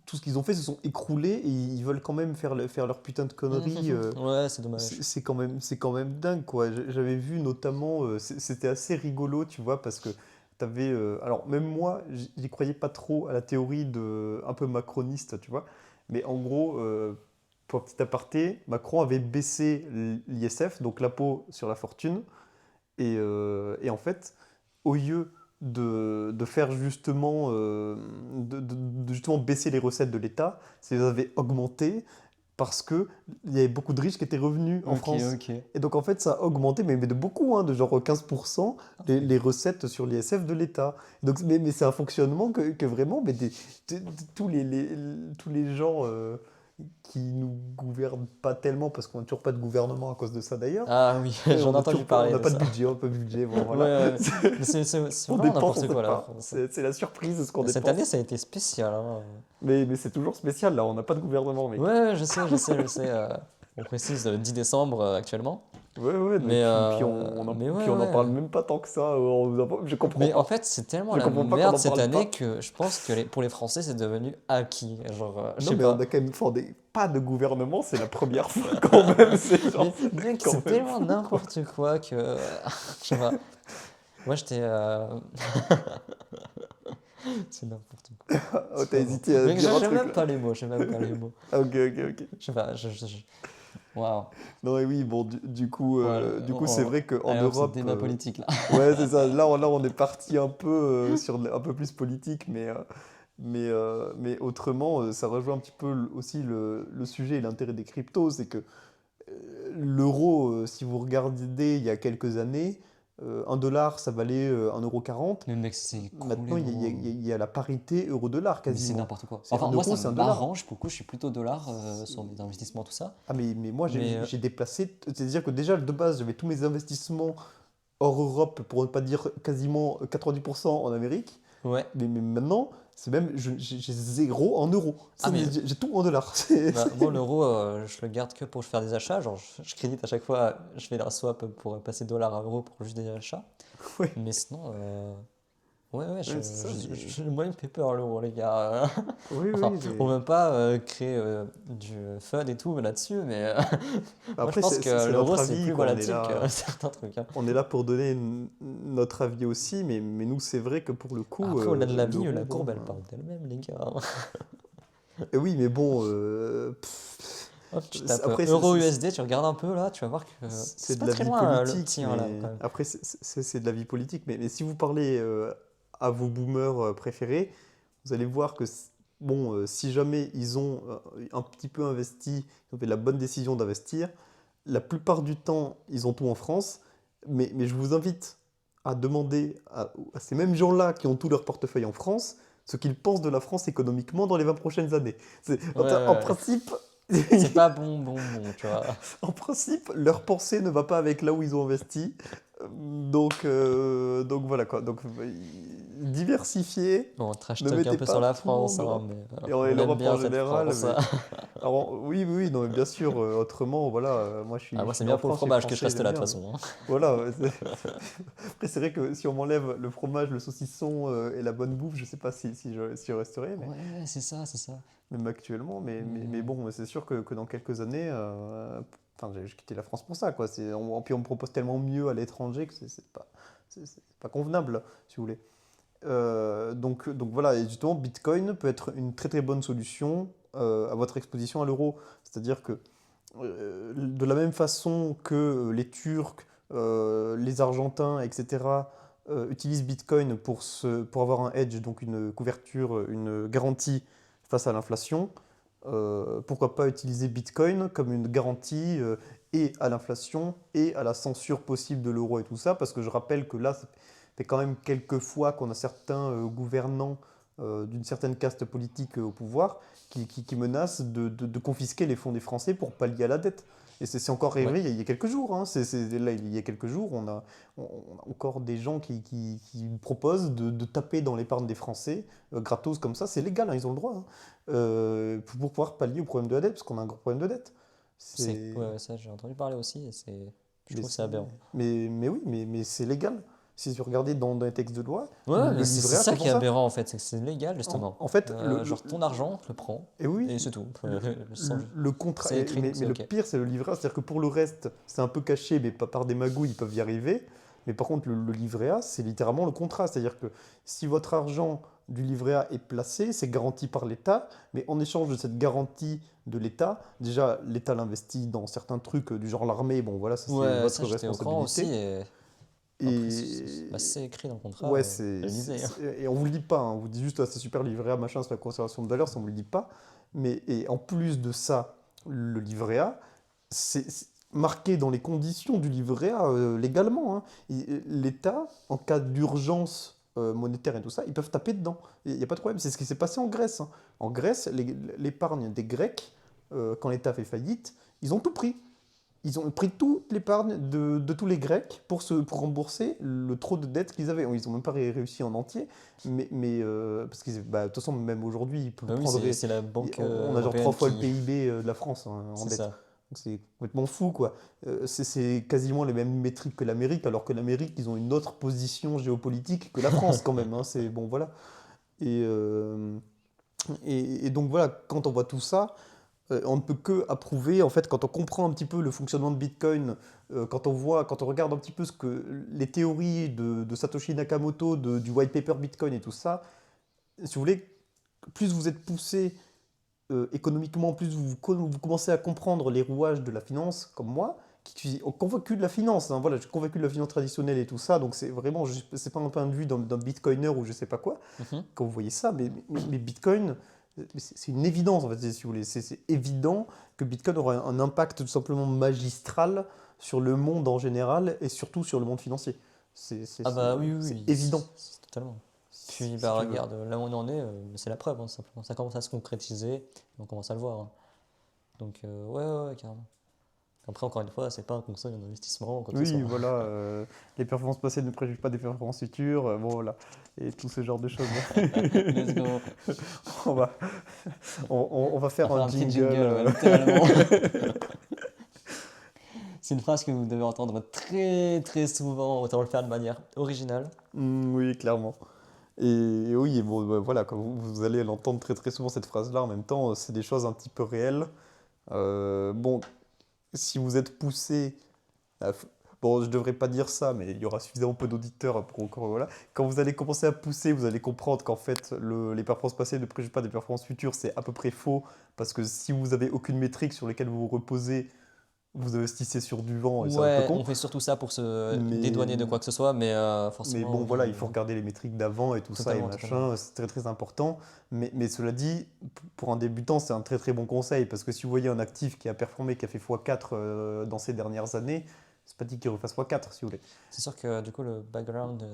tout ce qu'ils ont fait se sont écroulés et ils veulent quand même faire leur putain de conneries.
Ouais, c'est dommage.
C'est quand même dingue, quoi. J'avais vu notamment, c'était assez rigolo, tu vois, parce que t'avais, alors même moi, j'y croyais pas trop à la théorie un peu macroniste, tu vois, mais en gros, pour un petit aparté, Macron avait baissé l'ISF, donc l'impôt sur la fortune, et en fait, au lieu de faire justement, de justement baisser les recettes de l'État, c'est les avait augmentées parce qu'il y avait beaucoup de riches qui étaient revenus en
Ok,
France.
ok.
Et donc en fait, ça a augmenté, mais de beaucoup, hein, de genre 15%,
Ah,
les recettes sur l'ISF de l'État. Donc, mais c'est un fonctionnement que vraiment, mais tous les gens qui nous gouvernent pas tellement, parce qu'on n'a toujours pas de gouvernement à cause de ça d'ailleurs,
Ah oui,
on
j'en ai
n'a
entendu
toujours pas, on
parler
n'a
de
pas de
ça.
budget, on n'a pas de budget, bon
Ouais,
voilà.
ouais. Mais c'est
On
vraiment
dépense, on
n'importe
sait
quoi la
pas.
France.
C'est la surprise de ce qu'on
Cette
dépense.
année, ça a été spécial. Hein.
Mais c'est toujours spécial là, on n'a pas de gouvernement,
Ouais,
mec.
ouais, je sais, je sais, je sais. On précise 10 décembre actuellement.
Ouais, ouais, mais
Mais,
puis
ouais,
on en parle
ouais.
même pas tant que ça. Je comprends
Mais en
pas.
fait, c'est tellement
Je
la
comprends pas qu'on
merde
en
cette
parle
année
pas.
que je pense que pour les Français, c'est devenu acquis. Genre, je
Non,
sais
mais on a
pas.
quand même fondé pas de gouvernement, c'est la première fois quand même. C'est genre,
Mais
c'est
mec,
quand
c'est
même
tellement
fou.
n'importe quoi que. Je sais pas. Moi, j'étais. C'est n'importe quoi.
Oh,
C'est
t'as
vraiment.
hésité à
Mec,
dire un
j'ai
truc
même
là.
pas les mots, j'ai même pas les mots.
Ah, ok, ok, ok.
Je sais pas, waouh.
Non, et oui, bon,
Voilà,
du coup c'est vrai qu'en
allez hop, c'est
Europe,
débat politique là.
ouais, c'est ça. Là, on est parti un peu sur un peu plus politique, mais autrement, ça rejoint un petit peu aussi le sujet et l'intérêt des cryptos, c'est que l'euro, si vous regardez il y a quelques années, 1 dollar, ça valait 1,40 €.
Mais mec, c'est
Maintenant,
écroulé, gros.
il y a la parité euro-dollar
Mais c'est
quasiment.
n'importe quoi.
C'est un
Enfin, moi, ça
euro, c'est 1 $.
m'arrange. Pour le coup, je suis plutôt dollar sur mes investissements, tout ça.
Ah, mais moi,
Mais
j'ai déplacé. C'est-à-dire que déjà, de base, j'avais tous mes investissements hors Europe, pour ne pas dire quasiment 90% en Amérique.
ouais.
Mais maintenant, c'est même, j'ai zéro en euros.
Ah, mais
J'ai tout en dollars.
bah, moi, l'euro, je le garde que pour faire des achats. Genre, je crédite à chaque fois, je fais la swap pour passer dollar à euro pour juste des achats.
Ouais,
Mais sinon, ouais, ouais,
ouais, c'est ça.
moi, il me fait peur l'euro, les gars.
Oui,
Enfin,
oui.
on ne veut pas créer du fun et tout là-dessus, mais moi, je
Après,
pense que
c'est
l'euro,
notre
c'est
avis,
plus
quoi. On est
volatile que
là.
certains trucs. Hein.
On est là pour donner notre avis aussi, mais nous, c'est vrai que pour le coup,
Après, au-delà de la vie,
l'euro,
la
bon.
courbe, elle parle d'elle-même, les gars.
Oui, mais bon,
Hop, tu tapes
après,
euro USD, tu regardes un peu là, tu vas voir que
c'est
c'est
de
pas
la
très
vie
loin le
politique,
tien là, quand
mais
même.
après, c'est de la vie politique. Mais si vous parlez à vos boomers préférés, vous allez voir que, bon, si jamais ils ont un petit peu investi, ils ont fait la bonne décision d'investir, la plupart du temps, ils ont tout en France. Mais je vous invite à demander à ces mêmes gens-là qui ont tout leur portefeuille en France ce qu'ils pensent de la France économiquement dans les 20 prochaines années.
Ouais,
En
ouais, ouais.
principe,
C'est pas bon, tu vois.
en principe, leur pensée ne va pas avec là où ils ont investi. Donc voilà quoi. Donc diversifier,
Bon, trash
ne
talk un
mettez
peu sur
pas
la
tout en
France, hein,
Europe.
mais
Et
on aime
l'Europe en
bien cette
général.
France.
Mais... Alors, oui, oui, oui, non, mais bien sûr, autrement, voilà, moi
Ah,
je
moi,
suis
c'est
né en
bien pour le
France, les
fromage que je
Français, ils
reste
aiment
là, de
bien.
toute façon. Hein.
Voilà. Après, c'est vrai que si on m'enlève le fromage, le saucisson et la bonne bouffe, je sais pas si je resterai,
Ouais, c'est ça, c'est ça.
même actuellement. Mais
Mais
bon, c'est sûr que dans quelques années, enfin, j'ai quitté la France pour ça, quoi. Puis on me propose tellement mieux à l'étranger que c'est pas convenable, si vous voulez. Donc voilà, et justement, Bitcoin peut être une très très bonne solution à votre exposition à l'euro. C'est-à-dire que de la même façon que les Turcs, les Argentins, etc., utilisent Bitcoin pour avoir un hedge, donc une couverture, une garantie face à l'inflation, pourquoi pas utiliser Bitcoin comme une garantie et à l'inflation et à la censure possible de l'euro et tout ça, parce que je rappelle que là, ça fait quand même quelques fois qu'on a certains gouvernants d'une certaine caste politique au pouvoir qui menacent de confisquer les fonds des Français pour pallier à la dette. Et c'est encore
Ouais.
arrivé il y a quelques jours. Hein. Là, il y a quelques jours, on a encore des gens qui proposent de taper dans l'épargne des Français, gratos comme ça. C'est légal, hein, ils ont le droit. Hein. Pour pouvoir pallier au problème de la dette, parce qu'on a un gros problème de dette. C'est,
Ouais, ça j'ai entendu parler aussi et je
mais,
trouve que c'est aberrant.
mais oui, mais c'est légal. Si vous regardez dans les textes de loi,
Ouais,
le
mais c'est
livret A,
ça
c'est
qui
pour
est
ça.
aberrant en fait, c'est que c'est légal
En,
justement.
en fait,
Genre ton argent, je le prends
et oui,
et c'est tout.
le,
Sans-
le contrat,
C'est écrit donc
mais
c'est
le
ok.
pire, c'est le livret A. C'est-à-dire que pour le reste, c'est un peu caché, mais pas par des magouilles, ils peuvent y arriver. Mais par contre, le livret A, c'est littéralement le contrat. C'est-à-dire que si votre argent du livret A est placé, c'est garanti par l'État, mais en échange de cette garantie de l'État, déjà, l'État l'investit dans certains trucs du genre l'armée, bon voilà, ça c'est
Ouais, ça
votre
j'étais au courant aussi
responsabilité.
et après bah,
Et
c'est écrit dans le contrat,
ouais,
lisez, hein.
et on vous le dit pas, hein, on vous dit juste, ah, c'est super livret A, machin, c'est la conservation de valeur, ça on vous le dit pas. Mais et en plus de ça, le livret A, c'est marqué dans les conditions du livret A légalement. Hein. L'État, en cas d'urgence monétaire et tout ça, ils peuvent taper dedans. Il n'y a pas de problème. C'est ce qui s'est passé en Grèce. Hein. En Grèce, l'épargne des Grecs, quand l'État fait faillite, ils ont tout pris. Ils ont pris toute l'épargne de tous les Grecs pour rembourser le trop de dettes qu'ils avaient. Ils n'ont même pas réussi en entier, parce que bah, de toute façon, même aujourd'hui, ils peuvent
Bah oui,
prendre.
c'est la banque
On a genre trois
européenne
fois le
qui.
PIB de la France hein, en
C'est
dette.
ça.
Donc c'est complètement fou, quoi. C'est quasiment les mêmes métriques que l'Amérique, alors que l'Amérique, ils ont une autre position géopolitique que la France, quand même. Hein. C'est bon, voilà. Et, euh, et donc voilà, quand on voit tout ça, on ne peut que approuver, en fait, quand on comprend un petit peu le fonctionnement de Bitcoin, quand on regarde un petit peu les théories de Satoshi Nakamoto, du white paper Bitcoin et tout ça, si vous voulez, plus vous êtes poussé économiquement, plus vous commencez à comprendre les rouages de la finance, comme moi, qui suis convaincu de la finance, hein, voilà, je suis convaincu de la finance traditionnelle et tout ça, donc c'est vraiment, c'est pas un point de vue d'un bitcoiner ou je sais pas quoi,
Mhm.
quand vous voyez ça, mais Bitcoin, c'est une évidence en fait, si vous voulez. C'est évident que Bitcoin aura un impact tout simplement magistral sur le monde en général et surtout sur le monde financier.
Ah bah oui, oui,
C'est
oui,
évident,
c'est totalement. Puis
si
bah
tu veux.
regarde, là où on en est, c'est la preuve, hein, simplement. Ça commence à se concrétiser, et on commence à le voir, hein. Donc ouais, ouais, ouais, carrément. Après, encore une fois, c'est pas un conseil en investissement ou quoi que ce
Oui,
soit.
voilà, les performances passées ne préjugent pas des performances futures, bon voilà, et tout ce genre de choses.
Let's go.
On va, on va
On
faire
va faire
un
un petit
jingle.
jingle, ouais, littéralement. C'est une phrase que vous devez entendre très très souvent, autant le faire de manière originale.
Oui, clairement. Et oui, et bon, bah, voilà, comme vous allez l'entendre très très souvent cette phrase-là, en même temps, c'est des choses un petit peu réelles. Bon, si vous êtes poussé, bon, je devrais pas dire ça, mais il y aura suffisamment peu d'auditeurs pour encore, voilà. Quand vous allez commencer à pousser, vous allez comprendre qu'en fait, les performances passées ne préjugent pas des performances futures, c'est à peu près faux, parce que si vous avez aucune métrique sur laquelle vous vous reposez, vous investissez sur du vent et c'est un peu
Ouais,
con.
on fait surtout ça pour se
Mais,
dédouaner de quoi que ce soit, mais
mais
forcément,
bon,
oui,
voilà, il faut regarder les métriques d'avant et tout ça et
totalement, totalement.
machin, c'est très très important. Mais cela dit, pour un débutant, c'est un très très bon conseil parce que si vous voyez un actif qui a performé, qui a fait x4 dans ces dernières années, c'est pas dit qu'il refasse x4 si vous voulez.
C'est sûr que du coup, le background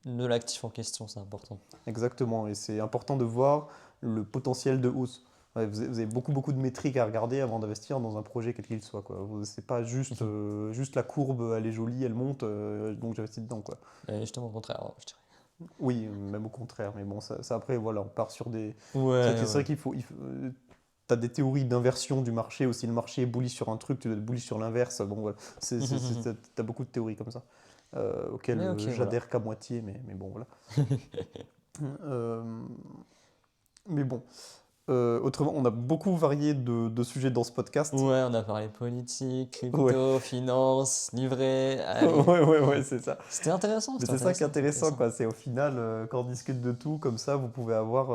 de l'actif en question, c'est important.
Exactement, et c'est important de voir le potentiel de hausse. Ouais, vous avez beaucoup beaucoup de métriques à regarder avant d'investir dans un projet quel qu'il soit, quoi. C'est pas juste,
Mhm.
juste la courbe, elle est jolie, elle monte, donc j'investis dedans, quoi.
Et justement, au contraire, je dirais.
Oui, même au contraire, mais bon, ça après, voilà, on part sur des.
Ouais,
C'est vrai
ouais.
qu'il faut, t'as des théories d'inversion du marché, aussi le marché est bullish sur un truc, tu dois être bullish sur l'inverse. Bon, voilà, t'as beaucoup de théories comme ça, auxquelles
Mais ok, voilà.
j'adhère qu'à moitié, mais bon, voilà. Euh, mais bon. Autrement, on a beaucoup varié de sujets dans ce podcast.
Ouais, on a parlé politique,
Ouais,
crypto, finance, livret, allez.
ouais, c'est ça.
C'était intéressant,
Mais
c'était
c'est ça qui est
intéressant, c'était
intéressant,
intéressant.
quoi. C'est au final, quand on discute de tout, comme ça, vous pouvez avoir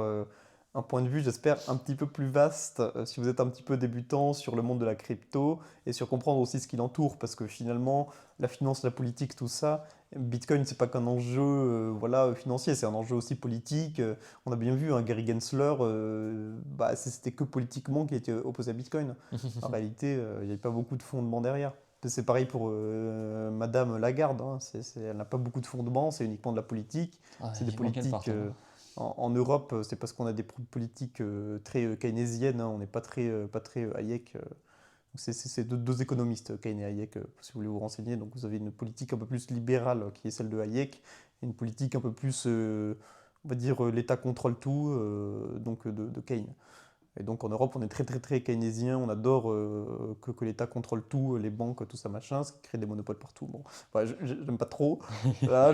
un point de vue, j'espère, un petit peu plus vaste si vous êtes un petit peu débutant sur le monde de la crypto et sur comprendre aussi ce qui l'entoure. Parce que finalement, la finance, la politique, tout ça, Bitcoin, c'est pas qu'un enjeu voilà, financier, c'est un enjeu aussi politique. On a bien vu, hein, Gary Gensler, bah, c'était que politiquement qu'il était opposé à Bitcoin. En réalité, il n'y avait pas beaucoup de fondements derrière. C'est pareil pour Madame Lagarde, hein. Elle n'a pas beaucoup de fondements, c'est uniquement de la politique.
Ouais,
C'est des
vivement qu'elle
politiques.
parte, hein.
En Europe, c'est parce qu'on a des politiques très keynésiennes, hein. On n'est pas très Hayek. C'est deux économistes, Keynes et Hayek, si vous voulez vous renseigner. Donc vous avez une politique un peu plus libérale qui est celle de Hayek, et une politique un peu plus, on va dire, l'État contrôle tout, donc de Keynes. Et donc en Europe, on est très très très keynésien, on adore que l'État contrôle tout, les banques, tout ça machin, ce qui crée des monopoles partout. Bon, voilà, j'aime pas trop. Là,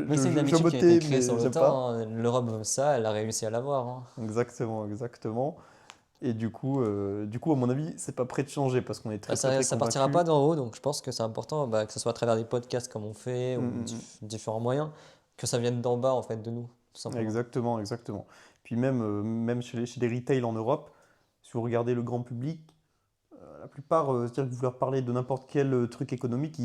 Mais c'est une
je
habitude
me
qui a été
tais,
créée sur
mais
le
j'aime pas.
temps, hein. L'Europe veut ça, elle a réussi à l'avoir, hein.
Exactement, exactement. Et du coup, à mon avis, c'est pas prêt de changer parce qu'on est
Bah,
très très très
ça partira pas
convaincus.
d'en haut, donc je pense que c'est important bah, que ce soit à travers des podcasts comme on fait ou différents moyens, que ça vienne d'en bas en fait de nous, tout simplement.
Exactement, exactement. Puis même, même chez les retail en Europe, si vous regardez le grand public, la plupart, c'est-à-dire que vous leur parlez de n'importe quel truc économique,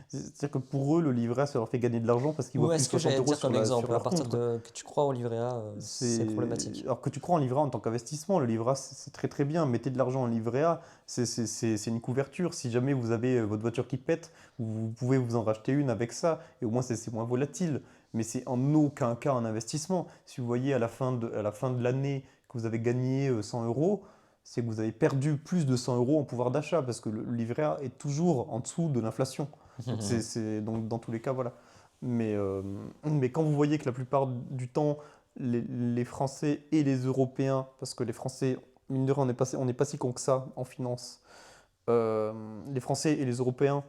c'est-à-dire que pour eux, le livret A, ça leur fait gagner de l'argent parce qu'ils
Ou
voient plus
est-ce que
60
j'allais
euros
dire comme
sur
exemple, à
leur
partir
compte, quoi.
de que tu crois au livret A, c'est problématique.
Alors que tu crois en livret A en tant qu'investissement, le livret A, c'est très très bien. Mettez de l'argent en livret A, c'est une couverture. Si jamais vous avez votre voiture qui pète, vous pouvez vous en racheter une avec ça, et au moins c'est moins volatile. Mais c'est en aucun cas un investissement. Si vous voyez à la fin de l'année que vous avez gagné 100 euros, c'est que vous avez perdu plus de 100 euros en pouvoir d'achat, parce que le livret A est toujours en dessous de l'inflation. Donc, donc dans tous les cas, voilà. Mais, euh, mais quand vous voyez que la plupart du temps, les Français et les Européens, parce que les Français, mine de rien, on n'est pas si con que ça en finance, euh, les Français et les Européens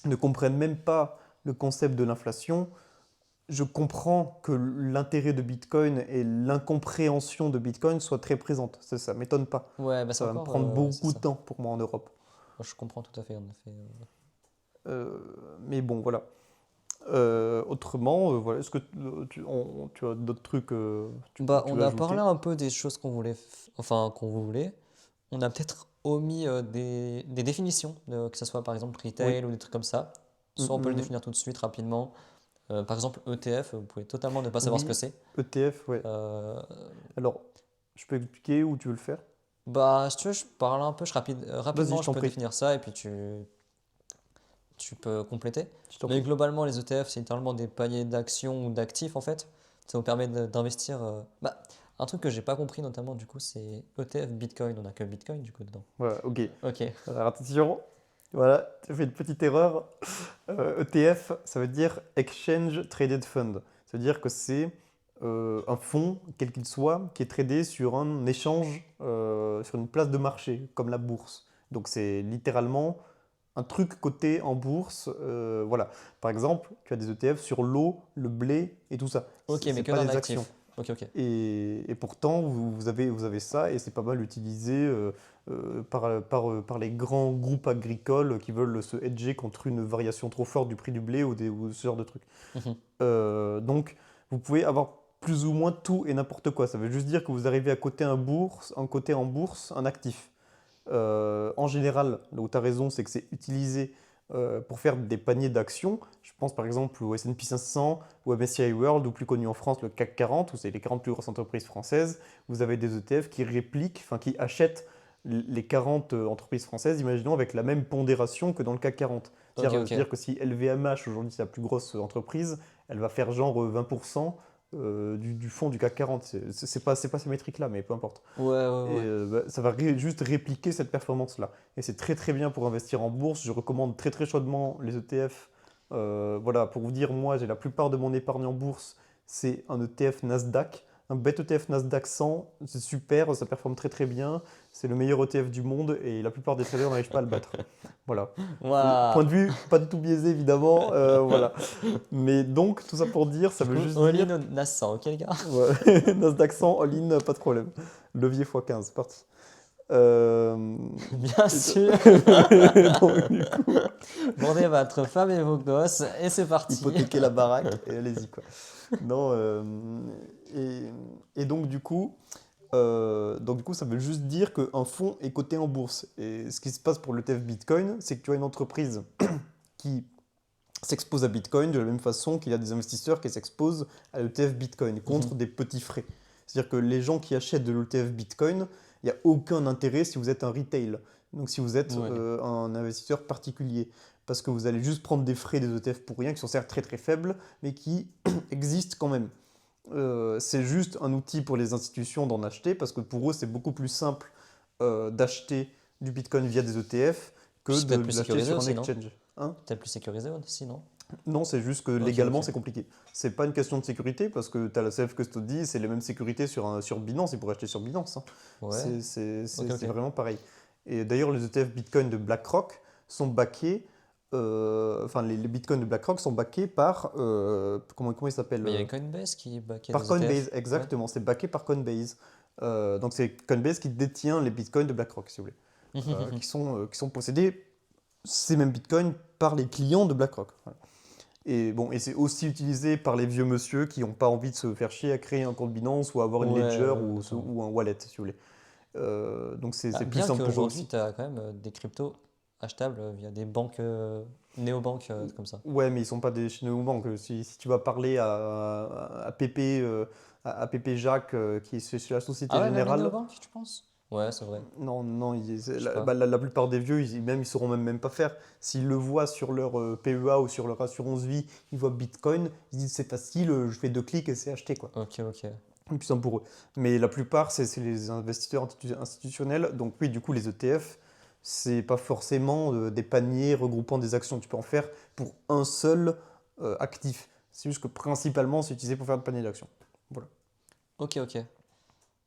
ne comprennent même pas le concept de l'inflation, je comprends que l'intérêt de Bitcoin et l'incompréhension de Bitcoin soient très présentes. Ça m'étonne pas.
Ouais, bah c'est
Ça va me
encore,
prendre
c'est
beaucoup de
ça.
temps pour moi en Europe.
Moi, je comprends tout à fait, en effet.
Euh, mais bon, voilà. Autrement, voilà. Est-ce que tu as d'autres trucs
Bah,
tu
on
veux
a parlé
ajouter?
un peu des choses qu'on voulait, enfin qu'on voulait. On a peut-être omis des définitions, que ce soit par exemple
Oui.
retail ou des trucs comme ça.
Mm,
Soit on peut le
mm, mm.
définir tout de suite rapidement. Par exemple, ETF, vous pouvez totalement ne pas savoir ce que
Oui,
c'est.
ETF, ouais.
Euh,
Alors, je peux expliquer où tu veux le faire?
Bah, si tu veux, je parle un peu,
Vas-y,
rapidement,
je
je
t'en
peux
prie.
définir ça et puis tu peux compléter.
Je t'en
Mais
prie.
globalement, les ETF, c'est littéralement des paniers d'actions ou d'actifs en fait. Ça vous permet d'investir. Bah, un truc que j'ai pas compris notamment, du coup, c'est ETF Bitcoin. On a que Bitcoin du coup dedans.
Voilà, ok.
Ok.
Alors, attention. Voilà, tu as fait une petite erreur. ETF, ça veut dire Exchange Traded Fund. Ça veut dire que c'est un fonds, quel qu'il soit, qui est tradé sur un échange, sur une place de marché, comme la bourse. Donc c'est littéralement un truc coté en bourse. Voilà. Par exemple, tu as des ETF sur l'eau, le blé et tout ça.
Ok, mais
C'est
que
pas
d'un
des actions.
actif. Ok, ok.
Et pourtant, vous avez ça et c'est pas mal utilisé par les grands groupes agricoles qui veulent se hedger contre une variation trop forte du prix du blé ou ce genre de trucs.
Mhm.
Donc, vous pouvez avoir plus ou moins tout et n'importe quoi. Ça veut juste dire que vous arrivez à coter un côté en bourse, un actif. En général, là où tu as raison, c'est que c'est utilisé pour faire des paniers d'actions. Je pense par exemple au S&P 500 ou MSCI World, ou plus connu en France, le CAC 40, où c'est les 40 plus grosses entreprises françaises. Vous avez des ETF qui répliquent, enfin qui achètent les 40 entreprises françaises, imaginons, avec la même pondération que dans le CAC 40.
Ok, ok.
C'est-à-dire que si LVMH, aujourd'hui, c'est la plus grosse entreprise, elle va faire genre 20% du fonds du CAC 40. C'est pas ces métriques-là, mais peu importe.
Ouais, ouais,
Et
ouais.
bah, ça va juste répliquer cette performance-là. Et c'est très très bien pour investir en bourse. Je recommande très très chaudement les ETF. Voilà, pour vous dire, moi j'ai la plupart de mon épargne en bourse, c'est un ETF Nasdaq. un bête ETF Nasdaq 100, c'est super, ça performe très très bien, c'est le meilleur ETF du monde et la plupart des traders n'arrivent pas à le battre. Voilà. Point
Waouh.
de vue, pas du tout biaisé évidemment, voilà. Mais donc, tout ça pour dire, ça
Du
veut
coup,
juste dire,
all-in au NAS 100, ok les gars?
ouais, Nasdaq 100, all-in, pas de problème. Levier x15, parti. Euh,
Bien
et
sûr.
donc, du coup,
Vendez votre femme et vos gosses et c'est parti.
hypothéquer la baraque et allez-y quoi. Non, et, et donc du coup, ça veut juste dire qu'un fonds est coté en bourse. Et ce qui se passe pour l'ETF Bitcoin, c'est que tu as une entreprise qui s'expose à Bitcoin de la même façon qu'il y a des investisseurs qui s'exposent à l'ETF Bitcoin contre des petits frais. C'est-à-dire que les gens qui achètent de l'ETF Bitcoin, il n'y a aucun intérêt si vous êtes un retail. Donc si vous êtes
Ouais.
un investisseur particulier. Parce que vous allez juste prendre des frais des ETF pour rien, qui sont certes très très faibles, mais qui existent quand même. C'est juste un outil pour les institutions d'en acheter, parce que pour eux, c'est beaucoup plus simple d'acheter du Bitcoin via des ETF que
Puis c'est
de
peut-être plus
l'acheter
sécurisé
sur un
aussi, non?
exchange. Hein?
Peut-être plus sécurisé aussi, non?
Non, c'est juste que
Ok,
légalement,
ok.
c'est compliqué. C'est pas une question de sécurité, parce que tu as la self-custody, c'est les mêmes sécurités sur Binance, ils pourraient acheter sur Binance. Hein.
Ouais, ok,
C'est
ok.
vraiment pareil. Et d'ailleurs, les ETF Bitcoin de BlackRock sont backés, enfin, les Bitcoins de BlackRock sont backés par, comment il s'appelle
Mais il y a Coinbase qui backait
par
des ETF.
Coinbase, exactement, c'est backé par Coinbase. Donc c'est Coinbase qui détient les Bitcoins de BlackRock, si vous voulez,
Ouais.
qui sont possédés, ces mêmes Bitcoins, par les clients de BlackRock. Voilà. Et bon, et c'est aussi utilisé par les vieux monsieur qui n'ont pas envie de se faire chier à créer un compte Binance ou avoir une
Ouais,
Ledger
ouais, d'accord.
ou un wallet, si vous voulez. Donc
Ah,
c'est plus
bien
simple pour eux
qu'aujourd'hui,
aussi.
tu as quand même des cryptos achetables via des banques, néobanques comme ça.
Ouais, mais ils sont pas des néobanques. Si tu vas parler à Pépé, à Pépé Jacques, qui est chez la Société
Ah ouais, même les
Générale,
néobanques, tu penses? Ouais, c'est vrai.
non, non,
Je sais pas.
la plupart des vieux, ils sauront même pas faire. S'ils le voient sur leur PEA ou sur leur assurance vie, ils voient Bitcoin, ils disent c'est facile, je fais 2 clics et c'est acheté, quoi.
Ok, ok.
Et puis simple pour eux. Mais la plupart, c'est les investisseurs institutionnels. Donc oui, du coup, les ETF, c'est pas forcément des paniers regroupant des actions. Tu peux en faire pour un seul actif. C'est juste que principalement, c'est utilisé pour faire des paniers d'actions. Voilà.
Ok, ok.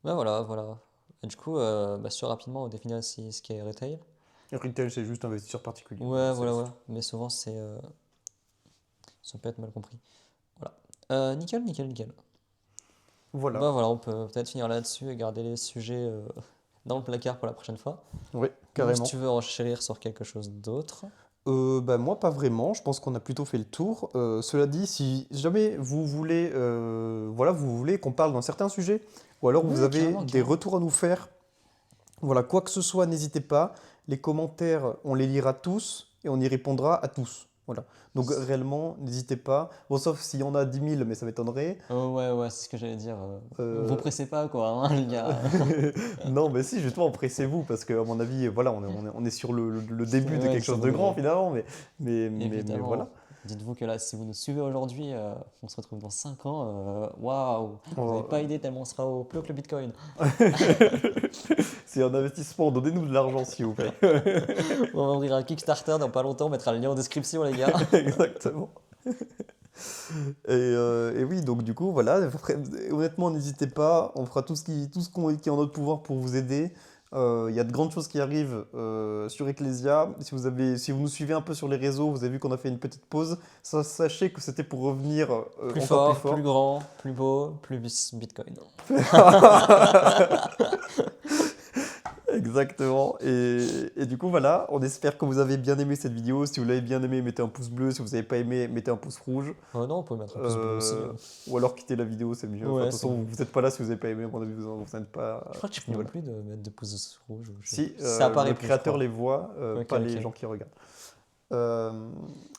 Ben voilà, voilà. Et du coup, bah, sur rapidement, on définit aussi ce qu'est retail.
Et retail, c'est juste investisseur particulier. Voilà,
Ouais, voilà,
c'est
voilà.
tout.
Mais souvent, ça peut être mal compris. Voilà. Nickel, nickel, nickel.
Voilà.
Bah voilà, on peut peut-être finir là-dessus et garder les sujets dans le placard pour la prochaine fois.
Oui,
Ou si
carrément.
tu veux enchérir sur quelque chose d'autre.
Bah, moi, pas vraiment. Je pense qu'on a plutôt fait le tour. Cela dit, si jamais vous voulez, voilà, vous voulez qu'on parle d'un certain sujet, ou alors vous
Ouais,
avez
carrément,
des
carrément.
retours à nous faire, voilà, quoi que ce soit, n'hésitez pas. Les commentaires, on les lira tous et on y répondra à tous. Voilà. Donc réellement, n'hésitez pas. Bon, sauf s'il y en a 10 000, mais ça m'étonnerait.
Oh, ouais, ouais, c'est ce que j'allais dire. Vous
Euh,
pressez pas, quoi, hein, les gars.
Non, mais si, justement, pressez-vous, parce qu'à mon avis, voilà, on est sur le début de
Ouais,
quelque
c'est
chose de grand,
vrai.
finalement, mais voilà.
Évidemment. Dites-vous que là, si vous nous suivez aujourd'hui, on se retrouve dans 5 ans. Waouh, vous n'avez pas
On-
idée tellement on sera au plus haut que le Bitcoin.
C'est un investissement, donnez-nous de l'argent, s'il vous plaît.
On va ouvrir un Kickstarter dans pas longtemps, on mettra le lien en description, les gars.
Exactement. Et oui, donc du coup, voilà, honnêtement, n'hésitez pas, on fera tout ce qui est en notre pouvoir pour vous aider. Il y a de grandes choses qui arrivent sur Ecclesia. Si vous nous suivez un peu sur les réseaux, vous avez vu qu'on a fait une petite pause. Sachez que c'était pour revenir
Plus
encore plus
fort, plus
fort.
grand, plus beau, plus Bitcoin.
Exactement. Et du coup, voilà, on espère que vous avez bien aimé cette vidéo. Si vous l'avez bien aimé, mettez un pouce bleu. Si vous n'avez pas aimé, mettez un pouce rouge.
Oh non, on peut mettre un pouce bleu aussi.
Ou alors quittez la vidéo, c'est mieux. Enfin, de
Ouais,
toute
c'est
façon,
mieux.
vous n'êtes pas là si vous n'avez pas aimé. À mon avis, vous n'êtes pas
Je crois que tu
à ce
peux même
niveau-là.
plus de mettre de pouces rouges.
Si,
Ça apparaît
le
plus, je
créateur
crois.
les voit,
Ok,
pas les
ok.
gens qui regardent. Euh,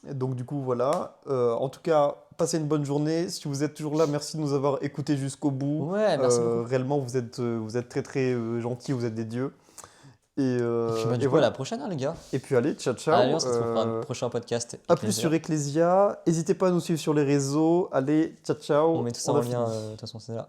et donc du coup, voilà. En tout cas, passez une bonne journée. Si vous êtes toujours là, merci de nous avoir écoutés jusqu'au bout.
Ouais, merci beaucoup.
Réellement, vous êtes très très gentils, vous êtes des dieux.
Et puis bah,
Et
du coup, à
voilà.
la prochaine, hein, les gars.
Et puis allez, ciao
Allez, on
ciao.
se retrouve pour un prochain podcast
À plus
Ecclesia.
sur Ecclesia. N'hésitez pas à nous suivre sur les réseaux. Allez, ciao
On
ciao.
met tout ça
On
en
a
lien,
fini.
de toute façon, c'est là.